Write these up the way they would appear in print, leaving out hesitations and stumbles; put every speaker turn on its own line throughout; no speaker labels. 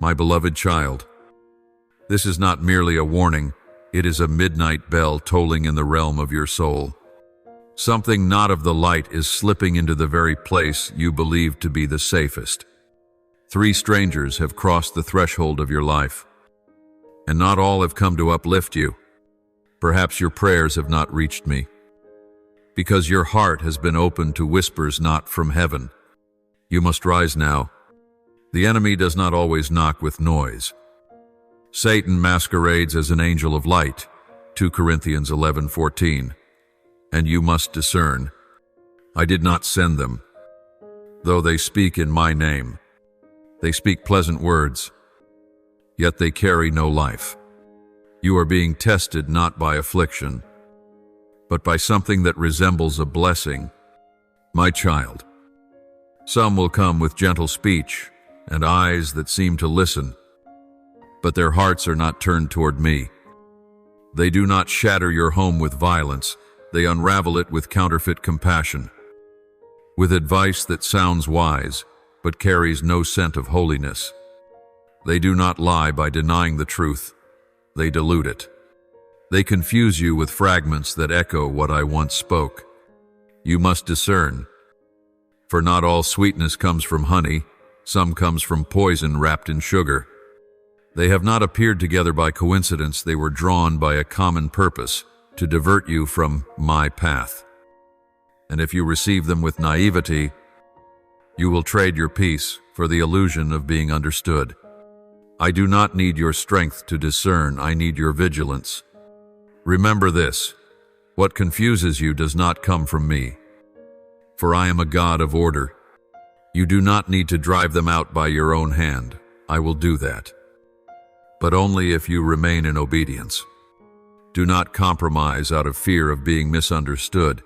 My beloved child, this is not merely a warning, it is a midnight bell tolling in the realm of your soul. Something not of the light is slipping into the very place you believed to be the safest. 3 strangers have crossed the threshold of your life, and not all have come to uplift you. Perhaps your prayers have not reached me, because your heart has been opened to whispers not from heaven. You must rise now. The enemy does not always knock with noise. Satan masquerades as an angel of light, 2 Corinthians 11:14. And you must discern, I did not send them. Though they speak in my name, they speak pleasant words, yet they carry no life. You are being tested not by affliction, but by something that resembles a blessing. My child, some will come with gentle speech and eyes that seem to listen, but their hearts are not turned toward me. They do not shatter your home with violence, they unravel it with counterfeit compassion, with advice that sounds wise, but carries no scent of holiness. They do not lie by denying the truth, they dilute it. They confuse you with fragments that echo what I once spoke. You must discern, for not all sweetness comes from honey, some comes from poison wrapped in sugar. They have not appeared together by coincidence, they were drawn by a common purpose, to divert you from my path. And if you receive them with naivety, you will trade your peace for the illusion of being understood. I do not need your strength to discern, I need your vigilance. Remember this, what confuses you does not come from me, for I am a God of order. You do not need to drive them out by your own hand, I will do that. But only if you remain in obedience. Do not compromise out of fear of being misunderstood.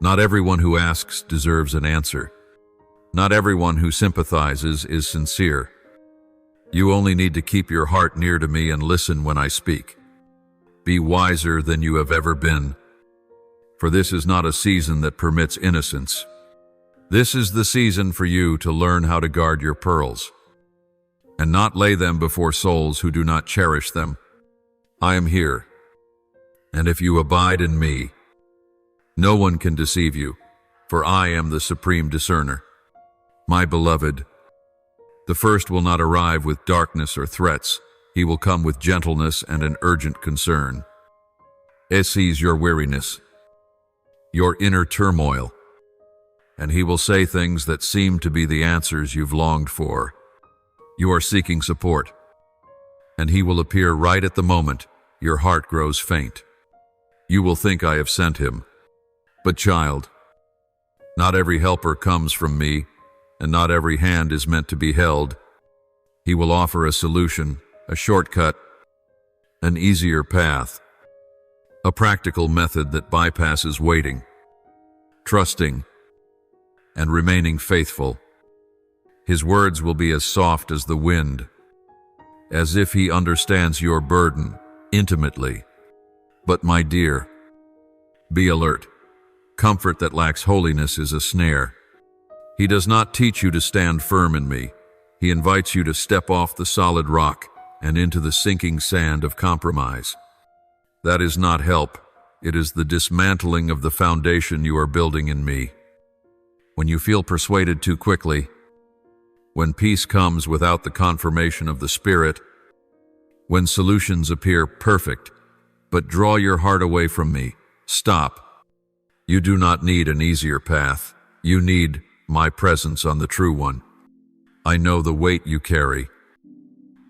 Not everyone who asks deserves an answer. Not everyone who sympathizes is sincere. You only need to keep your heart near to me and listen when I speak. Be wiser than you have ever been, for this is not a season that permits innocence. This is the season for you to learn how to guard your pearls, and not lay them before souls who do not cherish them. I am here, and if you abide in me, no one can deceive you, for I am the supreme discerner. My beloved, the first will not arrive with darkness or threats. He will come with gentleness and an urgent concern. It sees your weariness, your inner turmoil, and he will say things that seem to be the answers you've longed for. You are seeking support, and he will appear right at the moment your heart grows faint. You will think I have sent him. But child, not every helper comes from me, and not every hand is meant to be held. He will offer a solution, a shortcut, an easier path, a practical method that bypasses waiting, trusting, and remaining faithful. His words will be as soft as the wind, as if he understands your burden intimately. But my dear, be alert. Comfort that lacks holiness is a snare. He does not teach you to stand firm in me. He invites you to step off the solid rock and into the sinking sand of compromise. That is not help. It is the dismantling of the foundation you are building in me. When you feel persuaded too quickly, when peace comes without the confirmation of the Spirit, when solutions appear perfect, but draw your heart away from me, stop. You do not need an easier path. You need my presence on the true one. I know the weight you carry,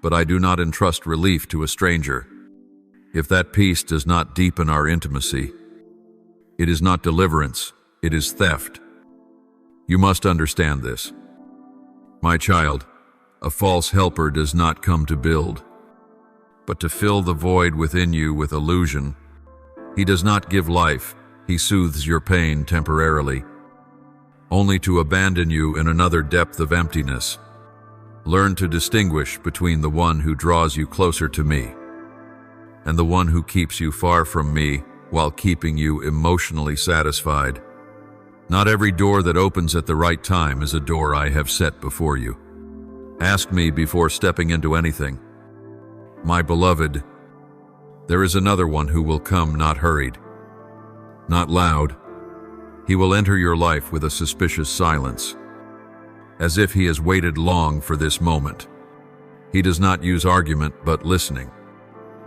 but I do not entrust relief to a stranger. If that peace does not deepen our intimacy, it is not deliverance, it is theft. You must understand this. My child, a false helper does not come to build, but to fill the void within you with illusion. He does not give life, he soothes your pain temporarily, only to abandon you in another depth of emptiness. Learn to distinguish between the one who draws you closer to me and the one who keeps you far from me while keeping you emotionally satisfied. Not every door that opens at the right time is a door I have set before you. Ask me before stepping into anything. My beloved, there is another one who will come not hurried, not loud. He will enter your life with a suspicious silence, as if he has waited long for this moment. He does not use argument, but listening.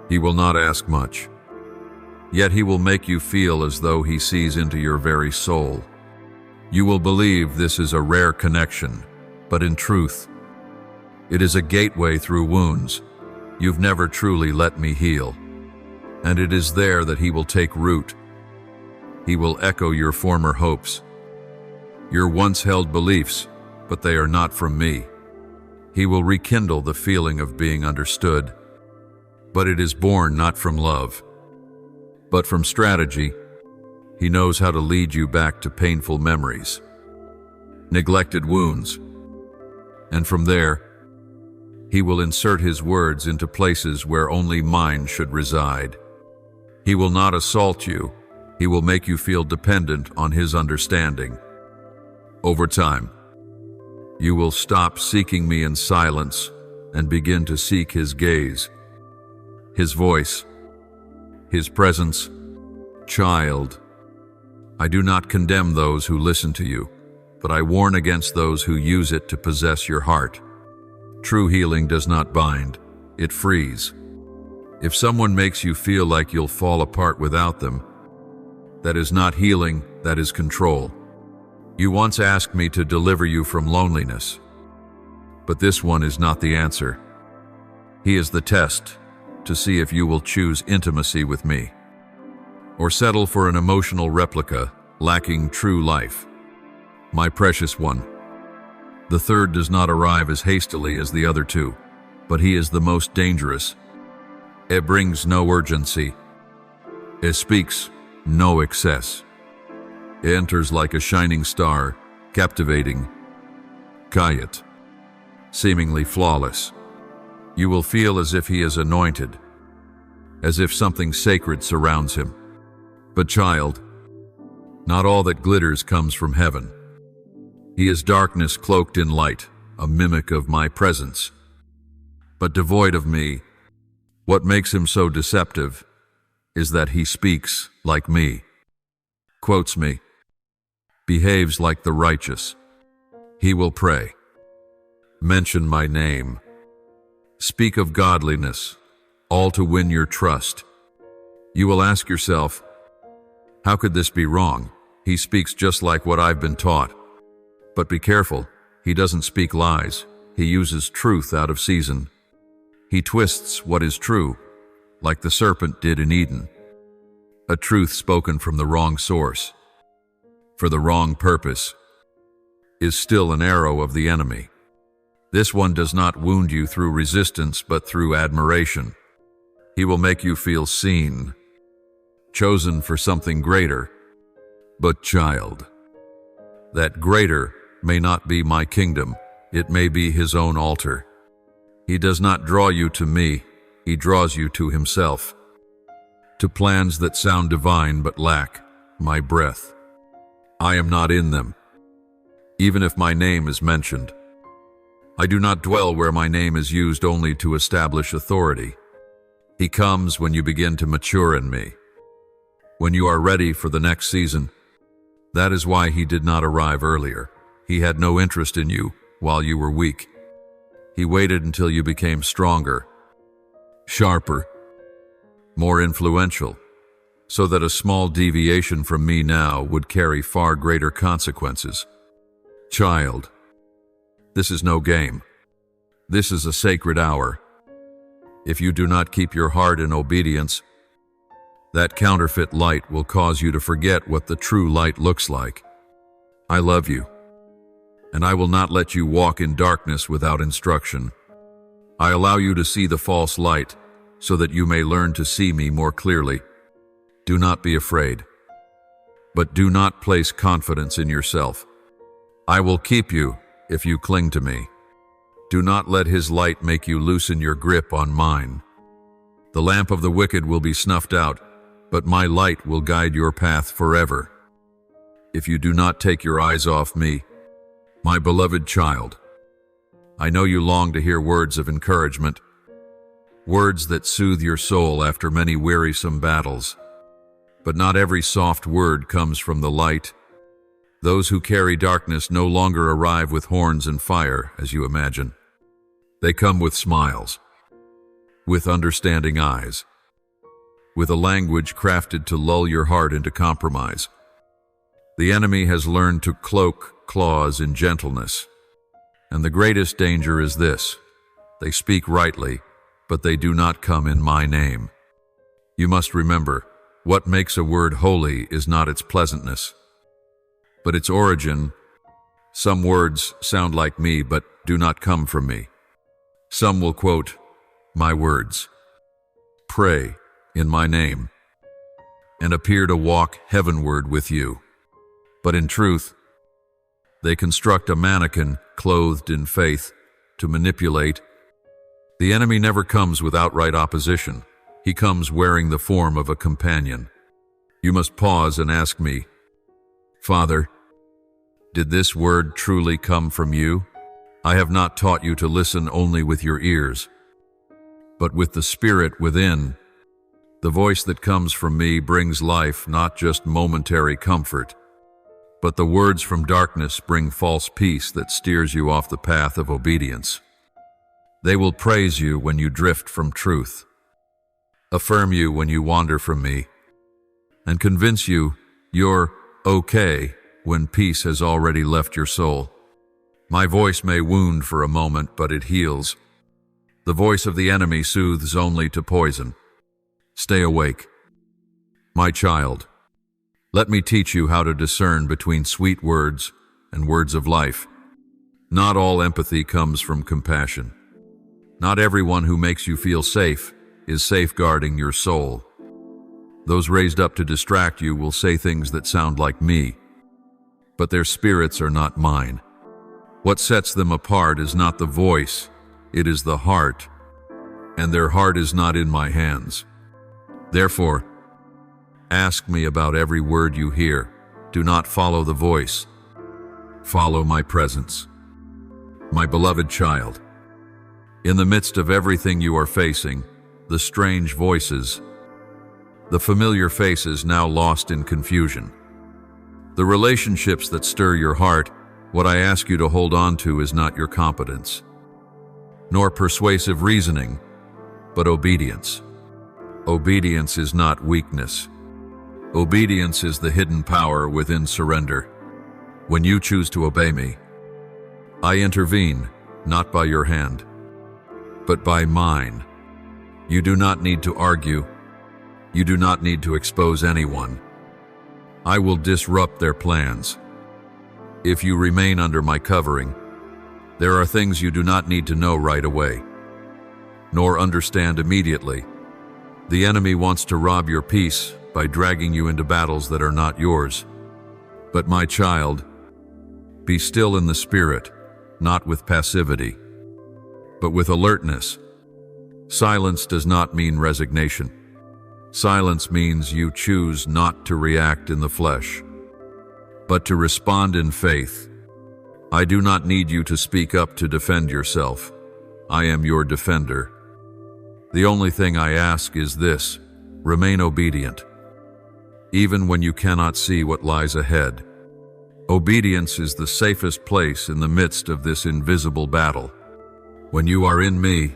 He will not ask much, yet he will make you feel as though he sees into your very soul. You will believe this is a rare connection, but in truth, it is a gateway through wounds you've never truly let me heal. And it is there that he will take root. He will echo your former hopes, your once held beliefs, but they are not from me. He will rekindle the feeling of being understood, but it is born not from love, but from strategy. He knows how to lead you back to painful memories, neglected wounds, and from there, he will insert his words into places where only mine should reside. He will not assault you. He will make you feel dependent on his understanding. Over time, you will stop seeking me in silence and begin to seek his gaze, his voice, his presence. Child, I do not condemn those who listen to you, but I warn against those who use it to possess your heart. True healing does not bind, it frees. If someone makes you feel like you'll fall apart without them, that is not healing, that is control. You once asked me to deliver you from loneliness, but this one is not the answer. He is the test to see if you will choose intimacy with me, or settle for an emotional replica lacking true life. My precious one, the third does not arrive as hastily as the other two, but he is the most dangerous. It brings no urgency. It speaks no excess. It enters like a shining star, captivating, quiet, seemingly flawless. You will feel as if he is anointed, as if something sacred surrounds him. But child, not all that glitters comes from heaven. He is darkness cloaked in light, a mimic of my presence. But devoid of me, what makes him so deceptive is that he speaks like me, quotes me, behaves like the righteous. He will pray, mention my name, speak of godliness, all to win your trust. You will ask yourself, how could this be wrong? He speaks just like what I've been taught. But be careful, he doesn't speak lies. He uses truth out of season. He twists what is true, like the serpent did in Eden. A truth spoken from the wrong source, for the wrong purpose, is still an arrow of the enemy. This one does not wound you through resistance, but through admiration. He will make you feel seen, chosen for something greater. But child, that greater may not be my kingdom, it may be his own altar. He does not draw you to me, he draws you to himself, to plans that sound divine but lack my breath. I am not in them, even if my name is mentioned. I do not dwell where my name is used only to establish authority. He comes when you begin to mature in me, when you are ready for the next season. That is why he did not arrive earlier. He had no interest in you while you were weak. He waited until you became stronger, sharper, more influential, so that a small deviation from me now would carry far greater consequences. Child, this is no game. This is a sacred hour. If you do not keep your heart in obedience, that counterfeit light will cause you to forget what the true light looks like. I love you, and I will not let you walk in darkness without instruction. I allow you to see the false light so that you may learn to see me more clearly. Do not be afraid, but do not place confidence in yourself. I will keep you if you cling to me. Do not let his light make you loosen your grip on mine. The lamp of the wicked will be snuffed out, but my light will guide your path forever. If you do not take your eyes off me, my beloved child, I know you long to hear words of encouragement, words that soothe your soul after many wearisome battles. But not every soft word comes from the light. Those who carry darkness no longer arrive with horns and fire, as you imagine. They come with smiles, with understanding eyes, with a language crafted to lull your heart into compromise. The enemy has learned to cloak claws in gentleness. And the greatest danger is this: they speak rightly, but they do not come in my name. You must remember, what makes a word holy is not its pleasantness, but its origin. Some words sound like me, but do not come from me. Some will quote my words, pray in my name, and appear to walk heavenward with you. But in truth, they construct a mannequin clothed in faith to manipulate. The enemy never comes with outright opposition. He comes wearing the form of a companion. You must pause and ask me, Father, did this word truly come from you? I have not taught you to listen only with your ears, but with the Spirit within. The voice that comes from me brings life, not just momentary comfort. But the words from darkness bring false peace that steers you off the path of obedience. They will praise you when you drift from truth, affirm you when you wander from me, and convince you you're okay when peace has already left your soul. My voice may wound for a moment, but it heals. The voice of the enemy soothes only to poison. Stay awake, my child. Let me teach you how to discern between sweet words and words of life. Not all empathy comes from compassion. Not everyone who makes you feel safe is safeguarding your soul. Those raised up to distract you will say things that sound like me, but their spirits are not mine. What sets them apart is not the voice, it is the heart, and their heart is not in my hands. Therefore, ask me about every word you hear. Do not follow the voice. Follow my presence. My beloved child, in the midst of everything you are facing, the strange voices, the familiar faces now lost in confusion, the relationships that stir your heart, what I ask you to hold on to is not your competence, nor persuasive reasoning, but obedience. Obedience is not weakness. Obedience is the hidden power within surrender. When you choose to obey me, I intervene, not by your hand, but by mine. You do not need to argue. You do not need to expose anyone. I will disrupt their plans. If you remain under my covering, there are things you do not need to know right away, nor understand immediately. The enemy wants to rob your peace by dragging you into battles that are not yours. But my child, be still in the Spirit, not with passivity, but with alertness. Silence does not mean resignation. Silence means you choose not to react in the flesh, but to respond in faith. I do not need you to speak up to defend yourself. I am your defender. The only thing I ask is this: remain obedient, even when you cannot see what lies ahead. Obedience is the safest place in the midst of this invisible battle. When you are in me,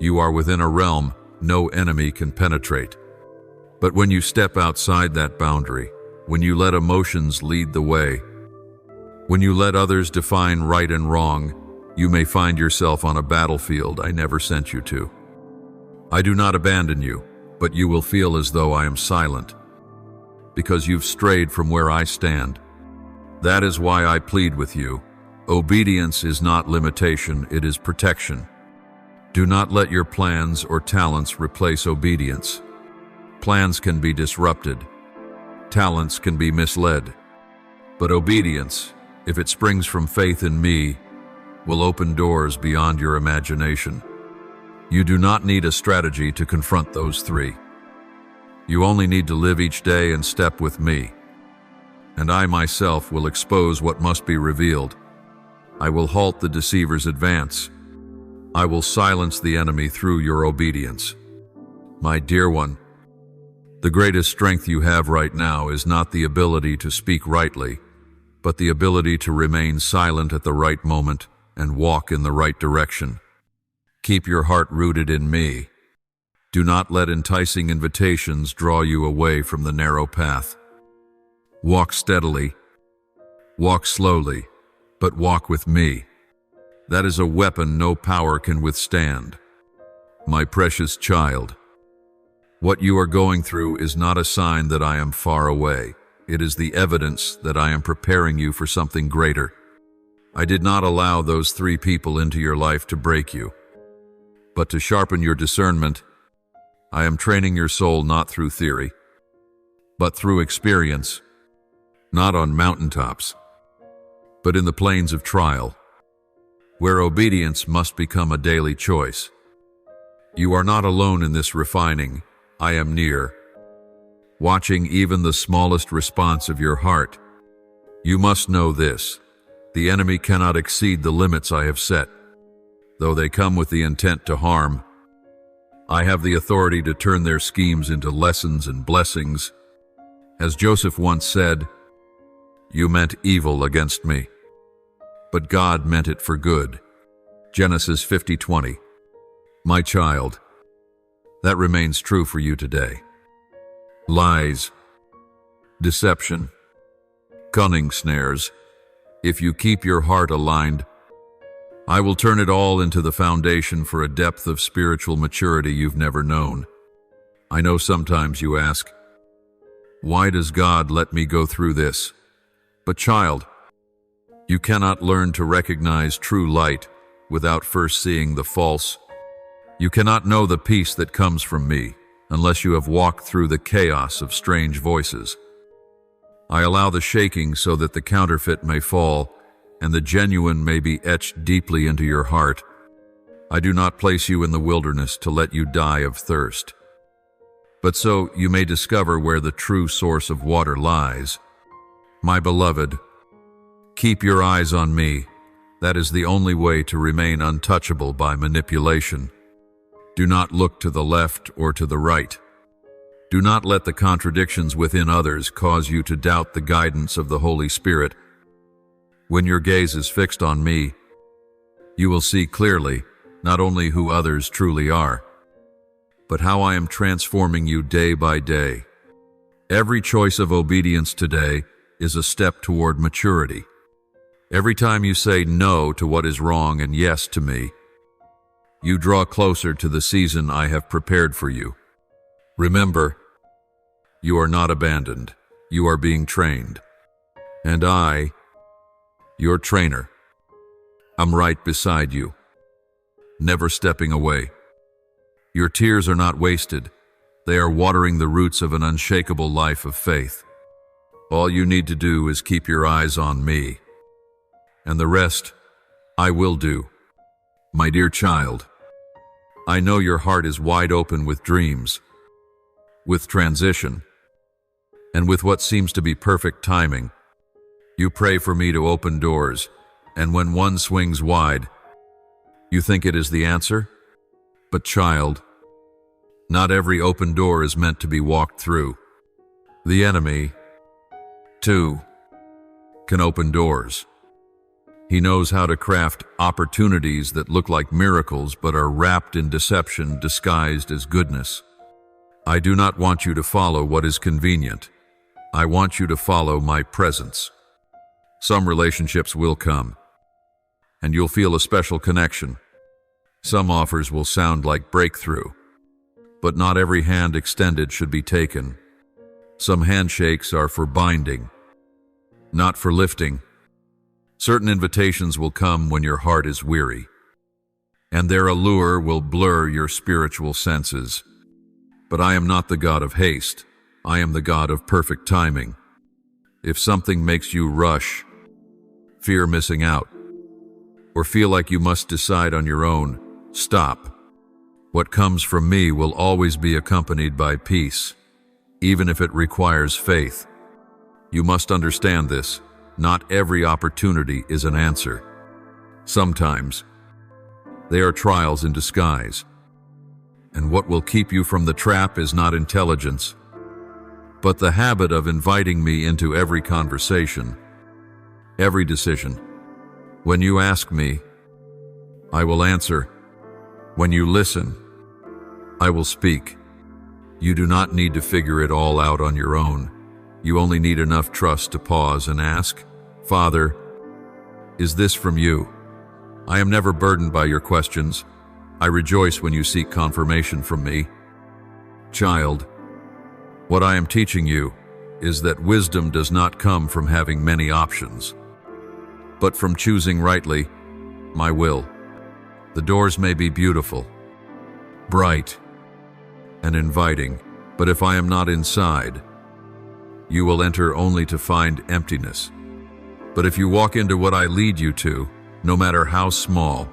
you are within a realm no enemy can penetrate. But when you step outside that boundary, when you let emotions lead the way, when you let others define right and wrong, you may find yourself on a battlefield I never sent you to. I do not abandon you, but you will feel as though I am silent, because you've strayed from where I stand. That is why I plead with you. Obedience is not limitation, it is protection. Do not let your plans or talents replace obedience. Plans can be disrupted. Talents can be misled. But obedience, if it springs from faith in me, will open doors beyond your imagination. You do not need a strategy to confront those three. You only need to live each day in step with me, and I myself will expose what must be revealed. I will halt the deceiver's advance. I will silence the enemy through your obedience. My dear one, the greatest strength you have right now is not the ability to speak rightly, but the ability to remain silent at the right moment and walk in the right direction. Keep your heart rooted in me. Do not let enticing invitations draw you away from the narrow path. Walk steadily, walk slowly, but walk with me. That is a weapon no power can withstand. My precious child, what you are going through is not a sign that I am far away. It is the evidence that I am preparing you for something greater. I did not allow those 3 people into your life to break you, but to sharpen your discernment. I am training your soul not through theory, but through experience, not on mountaintops, but in the plains of trial, where obedience must become a daily choice. You are not alone in this refining. I am near, watching even the smallest response of your heart. You must know this: the enemy cannot exceed the limits I have set, though they come with the intent to harm. I have the authority to turn their schemes into lessons and blessings. As Joseph once said, "You meant evil against me, but God meant it for good." Genesis 50:20. My child, that remains true for you today. Lies, deception, cunning snares, if you keep your heart aligned, I will turn it all into the foundation for a depth of spiritual maturity you've never known. I know sometimes you ask, why does God let me go through this? But child, you cannot learn to recognize true light without first seeing the false. You cannot know the peace that comes from me unless you have walked through the chaos of strange voices. I allow the shaking so that the counterfeit may fall and the genuine may be etched deeply into your heart. I do not place you in the wilderness to let you die of thirst, but so you may discover where the true source of water lies. My beloved, keep your eyes on me. That is the only way to remain untouchable by manipulation. Do not look to the left or to the right. Do not let the contradictions within others cause you to doubt the guidance of the Holy Spirit. When your gaze is fixed on me, you will see clearly not only who others truly are, but how I am transforming you day by day. Every choice of obedience today is a step toward maturity. Every time you say no to what is wrong and yes to me, you draw closer to the season I have prepared for you. Remember, you are not abandoned. You are being trained. And I, your trainer, I'm right beside you, never stepping away. Your tears are not wasted. They are watering the roots of an unshakable life of faith. All you need to do is keep your eyes on me, and the rest I will do. My dear child, I know your heart is wide open with dreams, with transition, and with what seems to be perfect timing. You pray for me to open doors, and when one swings wide, you think it is the answer? But child, not every open door is meant to be walked through. The enemy, too, can open doors. He knows how to craft opportunities that look like miracles but are wrapped in deception disguised as goodness. I do not want you to follow what is convenient. I want you to follow my presence. Some relationships will come, and you'll feel a special connection. Some offers will sound like breakthrough, but not every hand extended should be taken. Some handshakes are for binding, not for lifting. Certain invitations will come when your heart is weary, and their allure will blur your spiritual senses. But I am not the God of haste. I am the God of perfect timing. If something makes you rush, fear missing out, or feel like you must decide on your own, stop. What comes from me will always be accompanied by peace, even if it requires faith. You must understand this. Not every opportunity is an answer. Sometimes they are trials in disguise. And what will keep you from the trap is not intelligence, but the habit of inviting me into every conversation, every decision. When you ask me, I will answer. When you listen, I will speak. You do not need to figure it all out on your own. You only need enough trust to pause and ask, Father, is this from you? I am never burdened by your questions. I rejoice when you seek confirmation from me. Child, what I am teaching you is that wisdom does not come from having many options, but from choosing rightly my will. The doors may be beautiful, bright, and inviting, but if I am not inside, you will enter only to find emptiness. But if you walk into what I lead you to, no matter how small,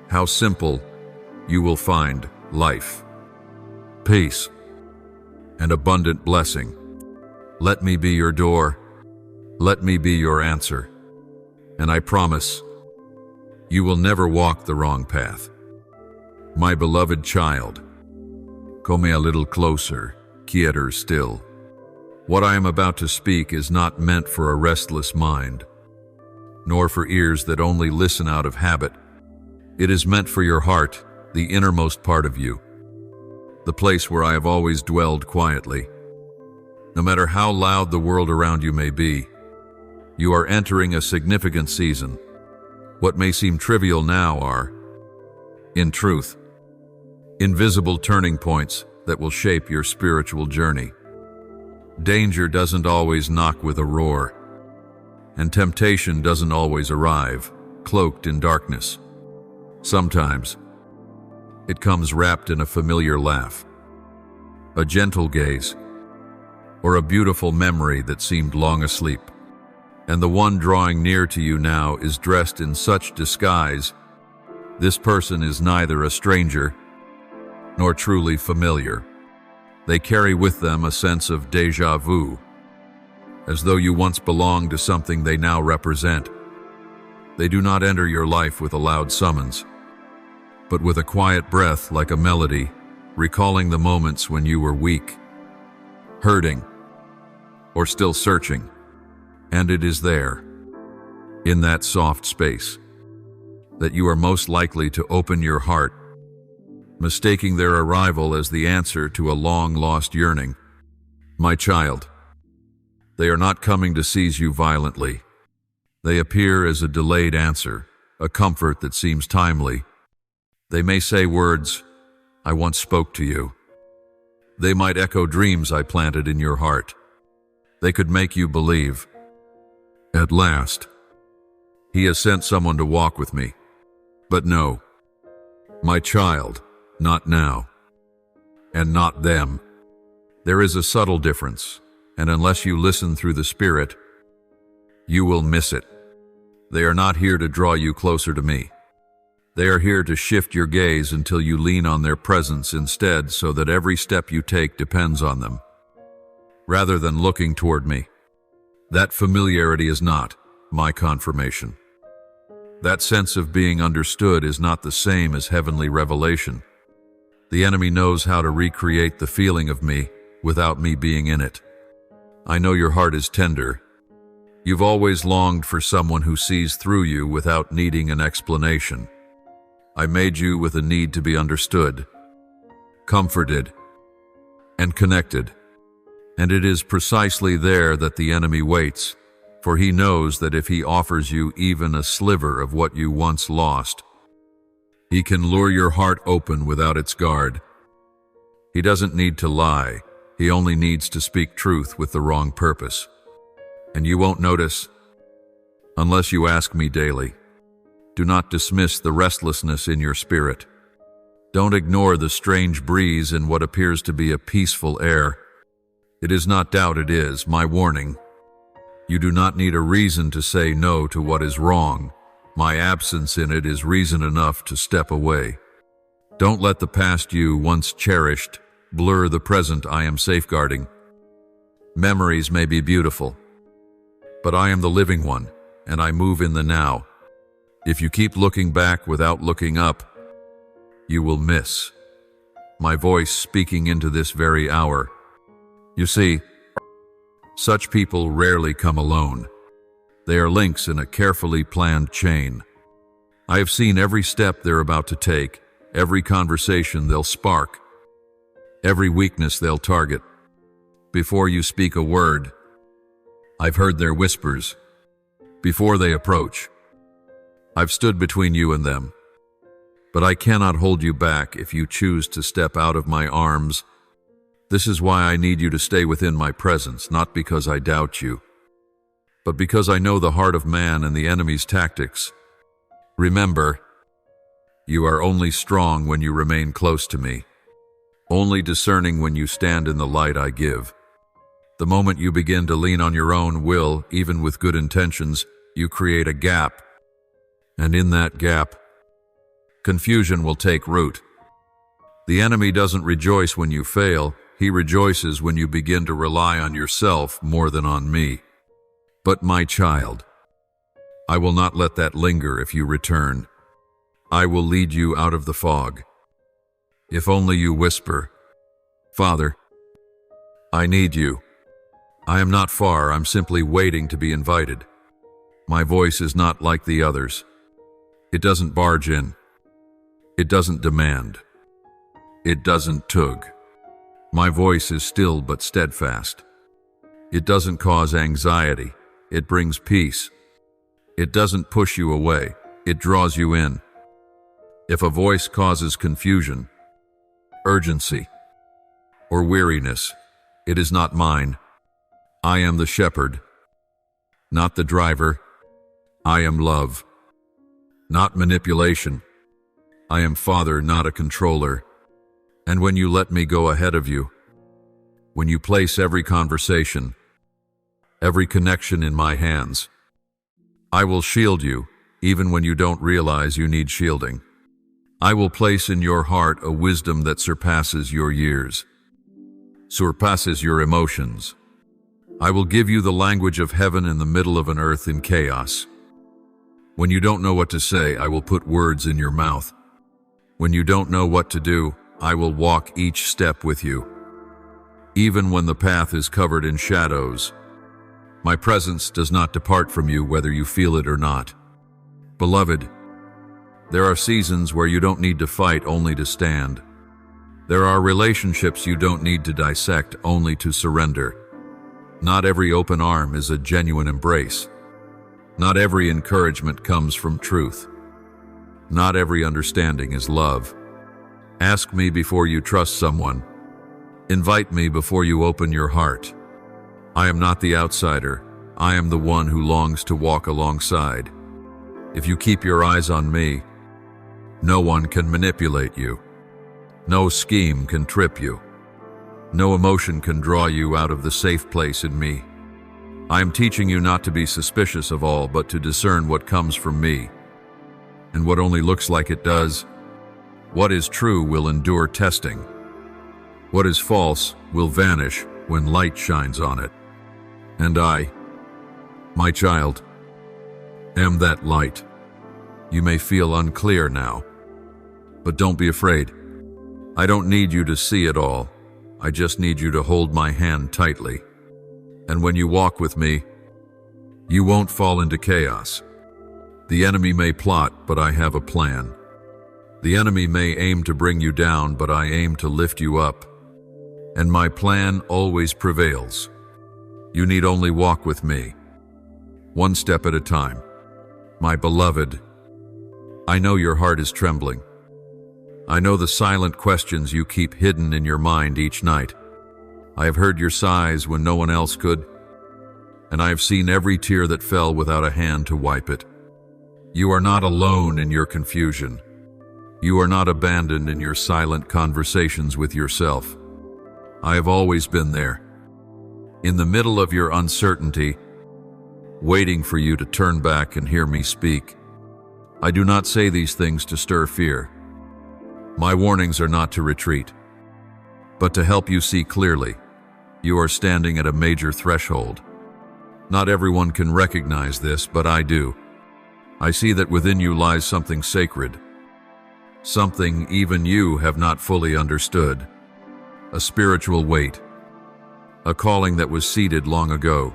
how simple, you will find life, peace, and abundant blessing. Let me be your door. Let me be your answer. And I promise, you will never walk the wrong path. My beloved child, come a little closer, quieter still. What I am about to speak is not meant for a restless mind, nor for ears that only listen out of habit. It is meant for your heart, the innermost part of you, the place where I have always dwelled quietly. No matter how loud the world around you may be, you are entering a significant season. What may seem trivial now are, in truth, invisible turning points that will shape your spiritual journey. Danger doesn't always knock with a roar, and temptation doesn't always arrive, cloaked in darkness. Sometimes, it comes wrapped in a familiar laugh, a gentle gaze, or a beautiful memory that seemed long asleep. And the one drawing near to you now is dressed in such disguise, this person is neither a stranger nor truly familiar. They carry with them a sense of déjà vu, as though you once belonged to something they now represent. They do not enter your life with a loud summons, but with a quiet breath like a melody, recalling the moments when you were weak, hurting, or still searching. And it is there, in that soft space, that you are most likely to open your heart, mistaking their arrival as the answer to a long-lost yearning. My child, they are not coming to seize you violently. They appear as a delayed answer, a comfort that seems timely. They may say words, I once spoke to you. They might echo dreams I planted in your heart. They could make you believe, at last, he has sent someone to walk with me. But no, my child, not now, and not them. There is a subtle difference, and unless you listen through the Spirit, you will miss it. They are not here to draw you closer to me. They are here to shift your gaze until you lean on their presence instead, so that every step you take depends on them, rather than looking toward me. That familiarity is not my confirmation. That sense of being understood is not the same as heavenly revelation. The enemy knows how to recreate the feeling of me without me being in it. I know your heart is tender. You've always longed for someone who sees through you without needing an explanation. I made you with a need to be understood, comforted, and connected. And it is precisely there that the enemy waits, for he knows that if he offers you even a sliver of what you once lost, he can lure your heart open without its guard. He doesn't need to lie, he only needs to speak truth with the wrong purpose. And you won't notice, unless you ask me daily. Do not dismiss the restlessness in your spirit. Don't ignore the strange breeze in what appears to be a peaceful air. It is not doubt, it is my warning. You do not need a reason to say no to what is wrong. My absence in it is reason enough to step away. Don't let the past you once cherished blur the present I am safeguarding. Memories may be beautiful, but I am the living one, and I move in the now. If you keep looking back without looking up, you will miss my voice speaking into this very hour. You see, such people rarely come alone. They are links in a carefully planned chain. I have seen every step they're about to take, every conversation they'll spark, every weakness they'll target. Before you speak a word, I've heard their whispers. Before they approach, I've stood between you and them. But I cannot hold you back if you choose to step out of my arms. This is why I need you to stay within my presence, not because I doubt you, but because I know the heart of man and the enemy's tactics. Remember, you are only strong when you remain close to me, only discerning when you stand in the light I give. The moment you begin to lean on your own will, even with good intentions, you create a gap. And in that gap, confusion will take root. The enemy doesn't rejoice when you fail. He rejoices when you begin to rely on yourself more than on me. But my child, I will not let that linger if you return. I will lead you out of the fog. If only you whisper, "Father, I need you." I am not far, I'm simply waiting to be invited. My voice is not like the others. It doesn't barge in. It doesn't demand. It doesn't tug. My voice is still but steadfast. It doesn't cause anxiety. It brings peace. It doesn't push you away. It draws you in. If a voice causes confusion, urgency, or weariness, it is not mine. I am the shepherd, not the driver. I am love, not manipulation. I am Father, not a controller. And when you let me go ahead of you, when you place every conversation, every connection in my hands, I will shield you, even when you don't realize you need shielding. I will place in your heart a wisdom that surpasses your years, surpasses your emotions. I will give you the language of heaven in the middle of an earth in chaos. When you don't know what to say, I will put words in your mouth. When you don't know what to do, I will walk each step with you. Even when the path is covered in shadows, my presence does not depart from you whether you feel it or not. Beloved, there are seasons where you don't need to fight, only to stand. There are relationships you don't need to dissect, only to surrender. Not every open arm is a genuine embrace. Not every encouragement comes from truth. Not every understanding is love. Ask me before you trust someone. Invite me before you open your heart. I am not the outsider. I am the one who longs to walk alongside. If you keep your eyes on me, no one can manipulate you. No scheme can trip you. No emotion can draw you out of the safe place in me. I am teaching you not to be suspicious of all, but to discern what comes from me, and what only looks like it does. What is true will endure testing. What is false will vanish when light shines on it. And I, my child, am that light. You may feel unclear now, but don't be afraid. I don't need you to see it all. I just need you to hold my hand tightly. And when you walk with me, you won't fall into chaos. The enemy may plot, but I have a plan. The enemy may aim to bring you down, but I aim to lift you up. And my plan always prevails. You need only walk with me, one step at a time. My beloved, I know your heart is trembling. I know the silent questions you keep hidden in your mind each night. I have heard your sighs when no one else could, and I have seen every tear that fell without a hand to wipe it. You are not alone in your confusion. You are not abandoned in your silent conversations with yourself. I have always been there, in the middle of your uncertainty, waiting for you to turn back and hear me speak. I do not say these things to stir fear. My warnings are not to retreat, but to help you see clearly. You are standing at a major threshold. Not everyone can recognize this, but I do. I see that within you lies something sacred, something even you have not fully understood, a spiritual weight, a calling that was seeded long ago.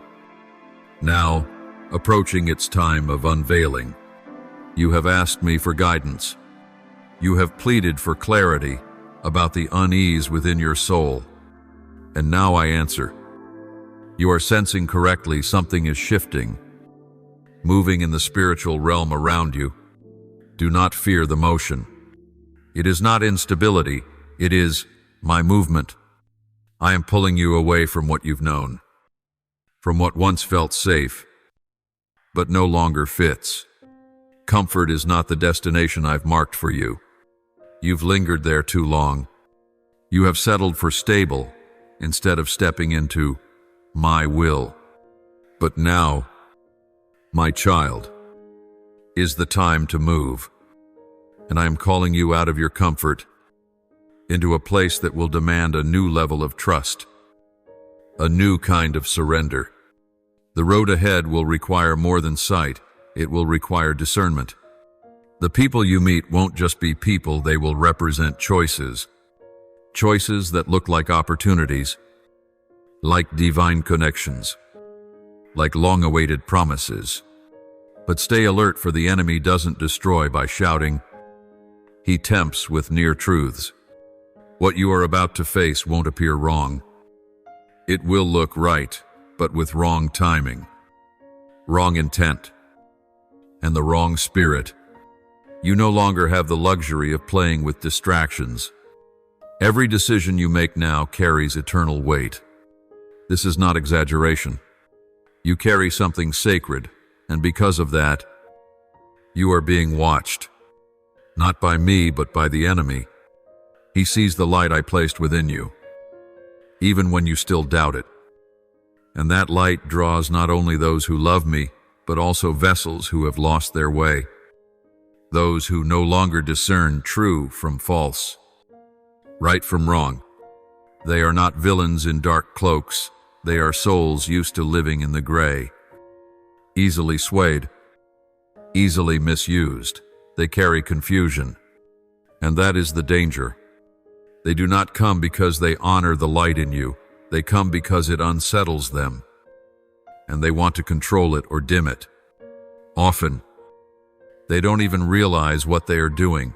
Now, approaching its time of unveiling, you have asked me for guidance. You have pleaded for clarity about the unease within your soul. And now I answer. You are sensing correctly something is shifting, moving in the spiritual realm around you. Do not fear the motion. It is not instability, it is my movement. I am pulling you away from what you've known, from what once felt safe, but no longer fits. Comfort is not the destination I've marked for you. You've lingered there too long. You have settled for stable instead of stepping into my will. But now, my child, is the time to move. And I am calling you out of your comfort into a place that will demand a new level of trust, a new kind of surrender. The road ahead will require more than sight, it will require discernment. The people you meet won't just be people, they will represent choices. Choices that look like opportunities, like divine connections, like long-awaited promises. But stay alert, for the enemy doesn't destroy by shouting. He tempts with near truths. What you are about to face won't appear wrong. It will look right, but with wrong timing, wrong intent, and the wrong spirit. You no longer have the luxury of playing with distractions. Every decision you make now carries eternal weight. This is not exaggeration. You carry something sacred, and because of that, you are being watched. Not by me, but by the enemy. He sees the light I placed within you, even when you still doubt it. And that light draws not only those who love me, but also vessels who have lost their way. Those who no longer discern true from false, right from wrong. They are not villains in dark cloaks. They are souls used to living in the gray. Easily swayed, easily misused. They carry confusion. And that is the danger. They do not come because they honor the light in you. They come because it unsettles them, and they want to control it or dim it. Often, they don't even realize what they are doing.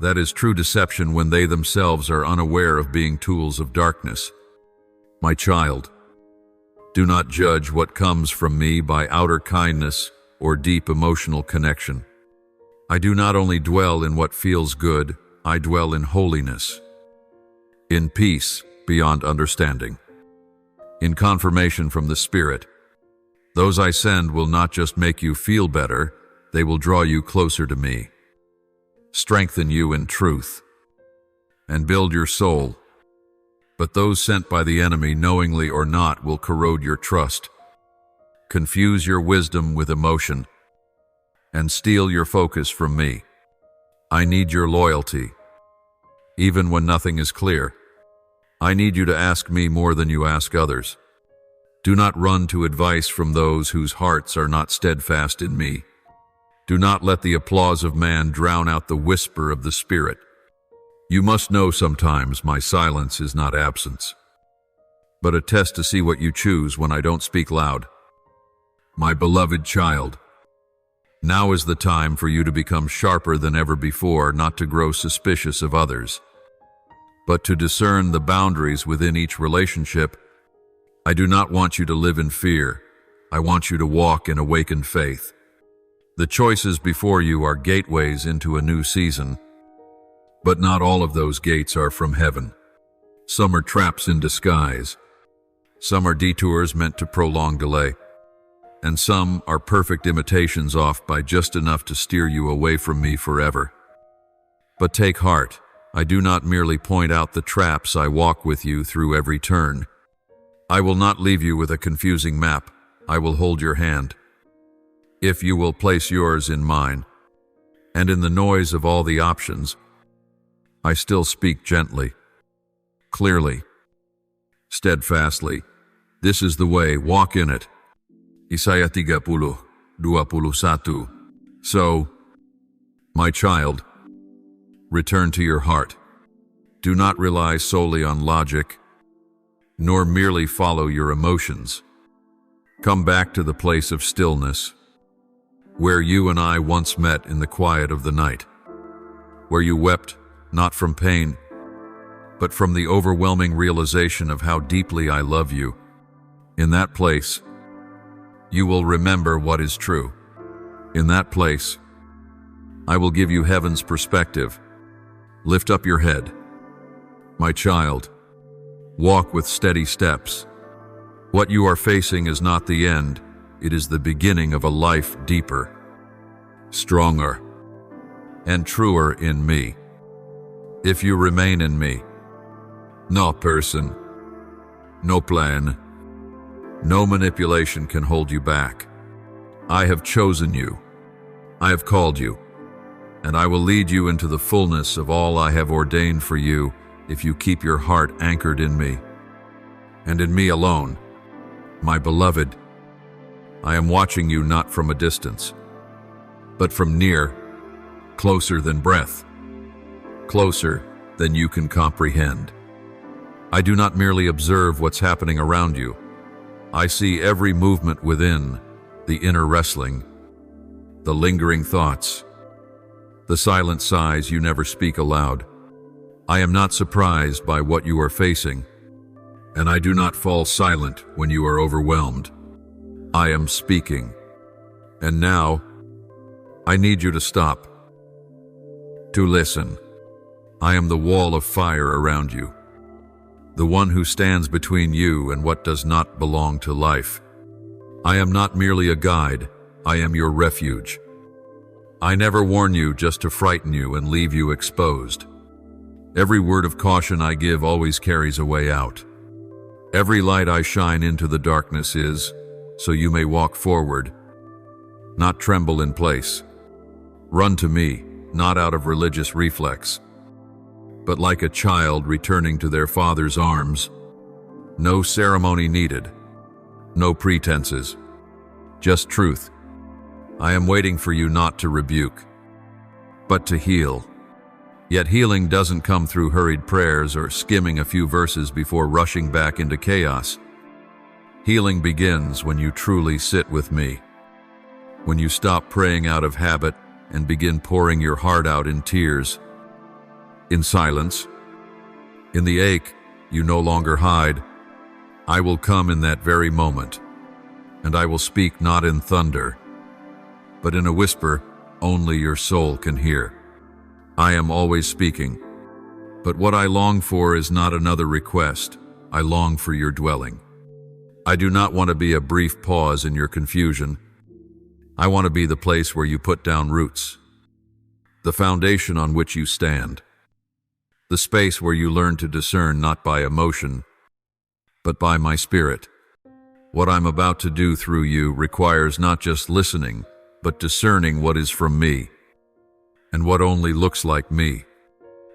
That is true deception when they themselves are unaware of being tools of darkness. My child, do not judge what comes from me by outer kindness or deep emotional connection. I do not only dwell in what feels good, I dwell in holiness, in peace beyond understanding, in confirmation from the Spirit. Those I send will not just make you feel better, they will draw you closer to me, strengthen you in truth, and build your soul. But those sent by the enemy, knowingly or not, will corrode your trust, confuse your wisdom with emotion, and steal your focus from me. I need your loyalty, even when nothing is clear. I need you to ask me more than you ask others. Do not run to advice from those whose hearts are not steadfast in me. Do not let the applause of man drown out the whisper of the Spirit. You must know sometimes my silence is not absence, but a test to see what you choose when I don't speak loud. My beloved child, now is the time for you to become sharper than ever before, not to grow suspicious of others, but to discern the boundaries within each relationship. I do not want you to live in fear. I want you to walk in awakened faith. The choices before you are gateways into a new season, but not all of those gates are from heaven. Some are traps in disguise. Some are detours meant to prolong delay. And some are perfect imitations off by just enough to steer you away from me forever. But take heart. I do not merely point out the traps, I walk with you through every turn. I will not leave you with a confusing map. I will hold your hand. If you will place yours in mine, and in the noise of all the options, I still speak gently, clearly, steadfastly. This is the way, walk in it. Isaiah 30:21. So, my child, return to your heart. Do not rely solely on logic, nor merely follow your emotions. Come back to the place of stillness, where you and I once met in the quiet of the night, where you wept not from pain, but from the overwhelming realization of how deeply I love you. In that place, you will remember what is true. In that place, I will give you heaven's perspective. Lift up your head. My child, walk with steady steps. What you are facing is not the end, it is the beginning of a life deeper, stronger, and truer in me. If you remain in me, no person, no plan, no manipulation can hold you back. I have chosen you, I have called you, and I will lead you into the fullness of all I have ordained for you if you keep your heart anchored in me, and in me alone. My beloved, I am watching you not from a distance, but from near, closer than breath, closer than you can comprehend. I do not merely observe what's happening around you. I see every movement within, the inner wrestling, the lingering thoughts, the silent sighs you never speak aloud. I am not surprised by what you are facing, and I do not fall silent when you are overwhelmed. I am speaking. And now, I need you to stop, to listen. I am the wall of fire around you, the one who stands between you and what does not belong to life. I am not merely a guide, I am your refuge. I never warn you just to frighten you and leave you exposed. Every word of caution I give always carries a way out. Every light I shine into the darkness is, so you may walk forward, not tremble in place. Run to me, not out of religious reflex, but like a child returning to their father's arms. No ceremony needed, no pretenses, just truth. I am waiting for you not to rebuke, but to heal. Yet healing doesn't come through hurried prayers or skimming a few verses before rushing back into chaos. Healing begins when you truly sit with me, when you stop praying out of habit and begin pouring your heart out in tears, in silence. In the ache you no longer hide. I will come in that very moment, and I will speak not in thunder, but in a whisper only your soul can hear. I am always speaking, but what I long for is not another request. I long for your dwelling. I do not want to be a brief pause in your confusion. I want to be the place where you put down roots, the foundation on which you stand, the space where you learn to discern not by emotion, but by my spirit. What I'm about to do through you requires not just listening, but discerning what is from me, and what only looks like me.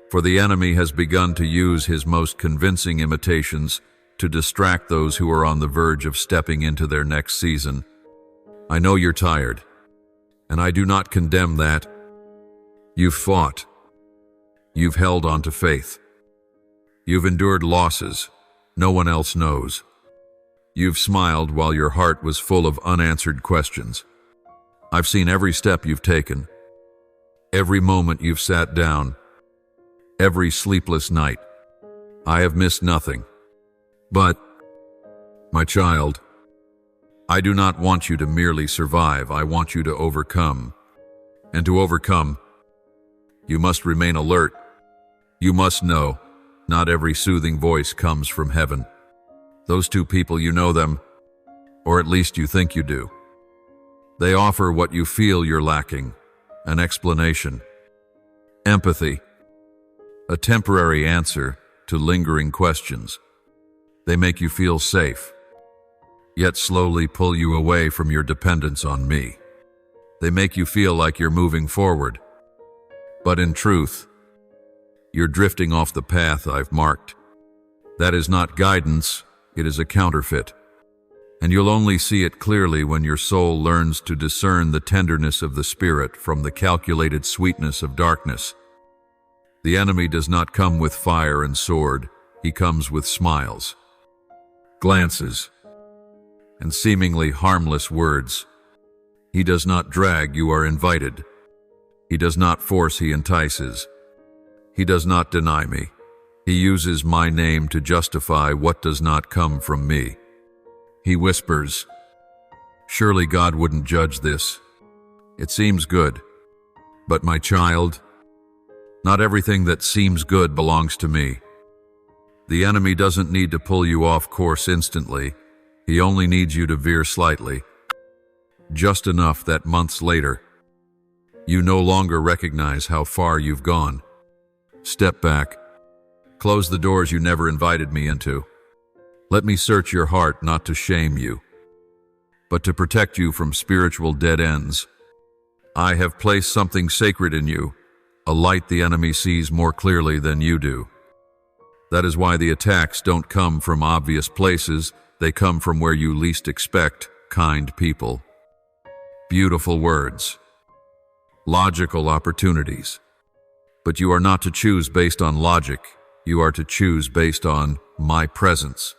For the enemy has begun to use his most convincing imitations to distract those who are on the verge of stepping into their next season. I know you're tired, and I do not condemn that. You've fought. You've held on to faith. You've endured losses no one else knows. You've smiled while your heart was full of unanswered questions. I've seen every step you've taken, every moment you've sat down, every sleepless night. I have missed nothing. But, my child, I do not want you to merely survive. I want you to overcome. And to overcome, you must remain alert. You must know, not every soothing voice comes from heaven. Those two people, you know them, or at least you think you do. They offer what you feel you're lacking, an explanation, empathy, a temporary answer to lingering questions. They make you feel safe, yet slowly pull you away from your dependence on me. They make you feel like you're moving forward, but in truth, you're drifting off the path I've marked. That is not guidance, it is a counterfeit. And you'll only see it clearly when your soul learns to discern the tenderness of the Spirit from the calculated sweetness of darkness. The enemy does not come with fire and sword. He comes with smiles, glances, and seemingly harmless words. He does not drag, you are invited. He does not force, he entices. He does not deny me. He uses my name to justify what does not come from me. He whispers, surely God wouldn't judge this. It seems good. But my child, not everything that seems good belongs to me. The enemy doesn't need to pull you off course instantly. He only needs you to veer slightly. Just enough that months later, you no longer recognize how far you've gone. Step back. Close the doors you never invited me into. Let me search your heart not to shame you, but to protect you from spiritual dead ends. I have placed something sacred in you, a light the enemy sees more clearly than you do. That is why the attacks don't come from obvious places, they come from where you least expect, kind people. Beautiful words. Logical opportunities. But you are not to choose based on logic, you are to choose based on my presence.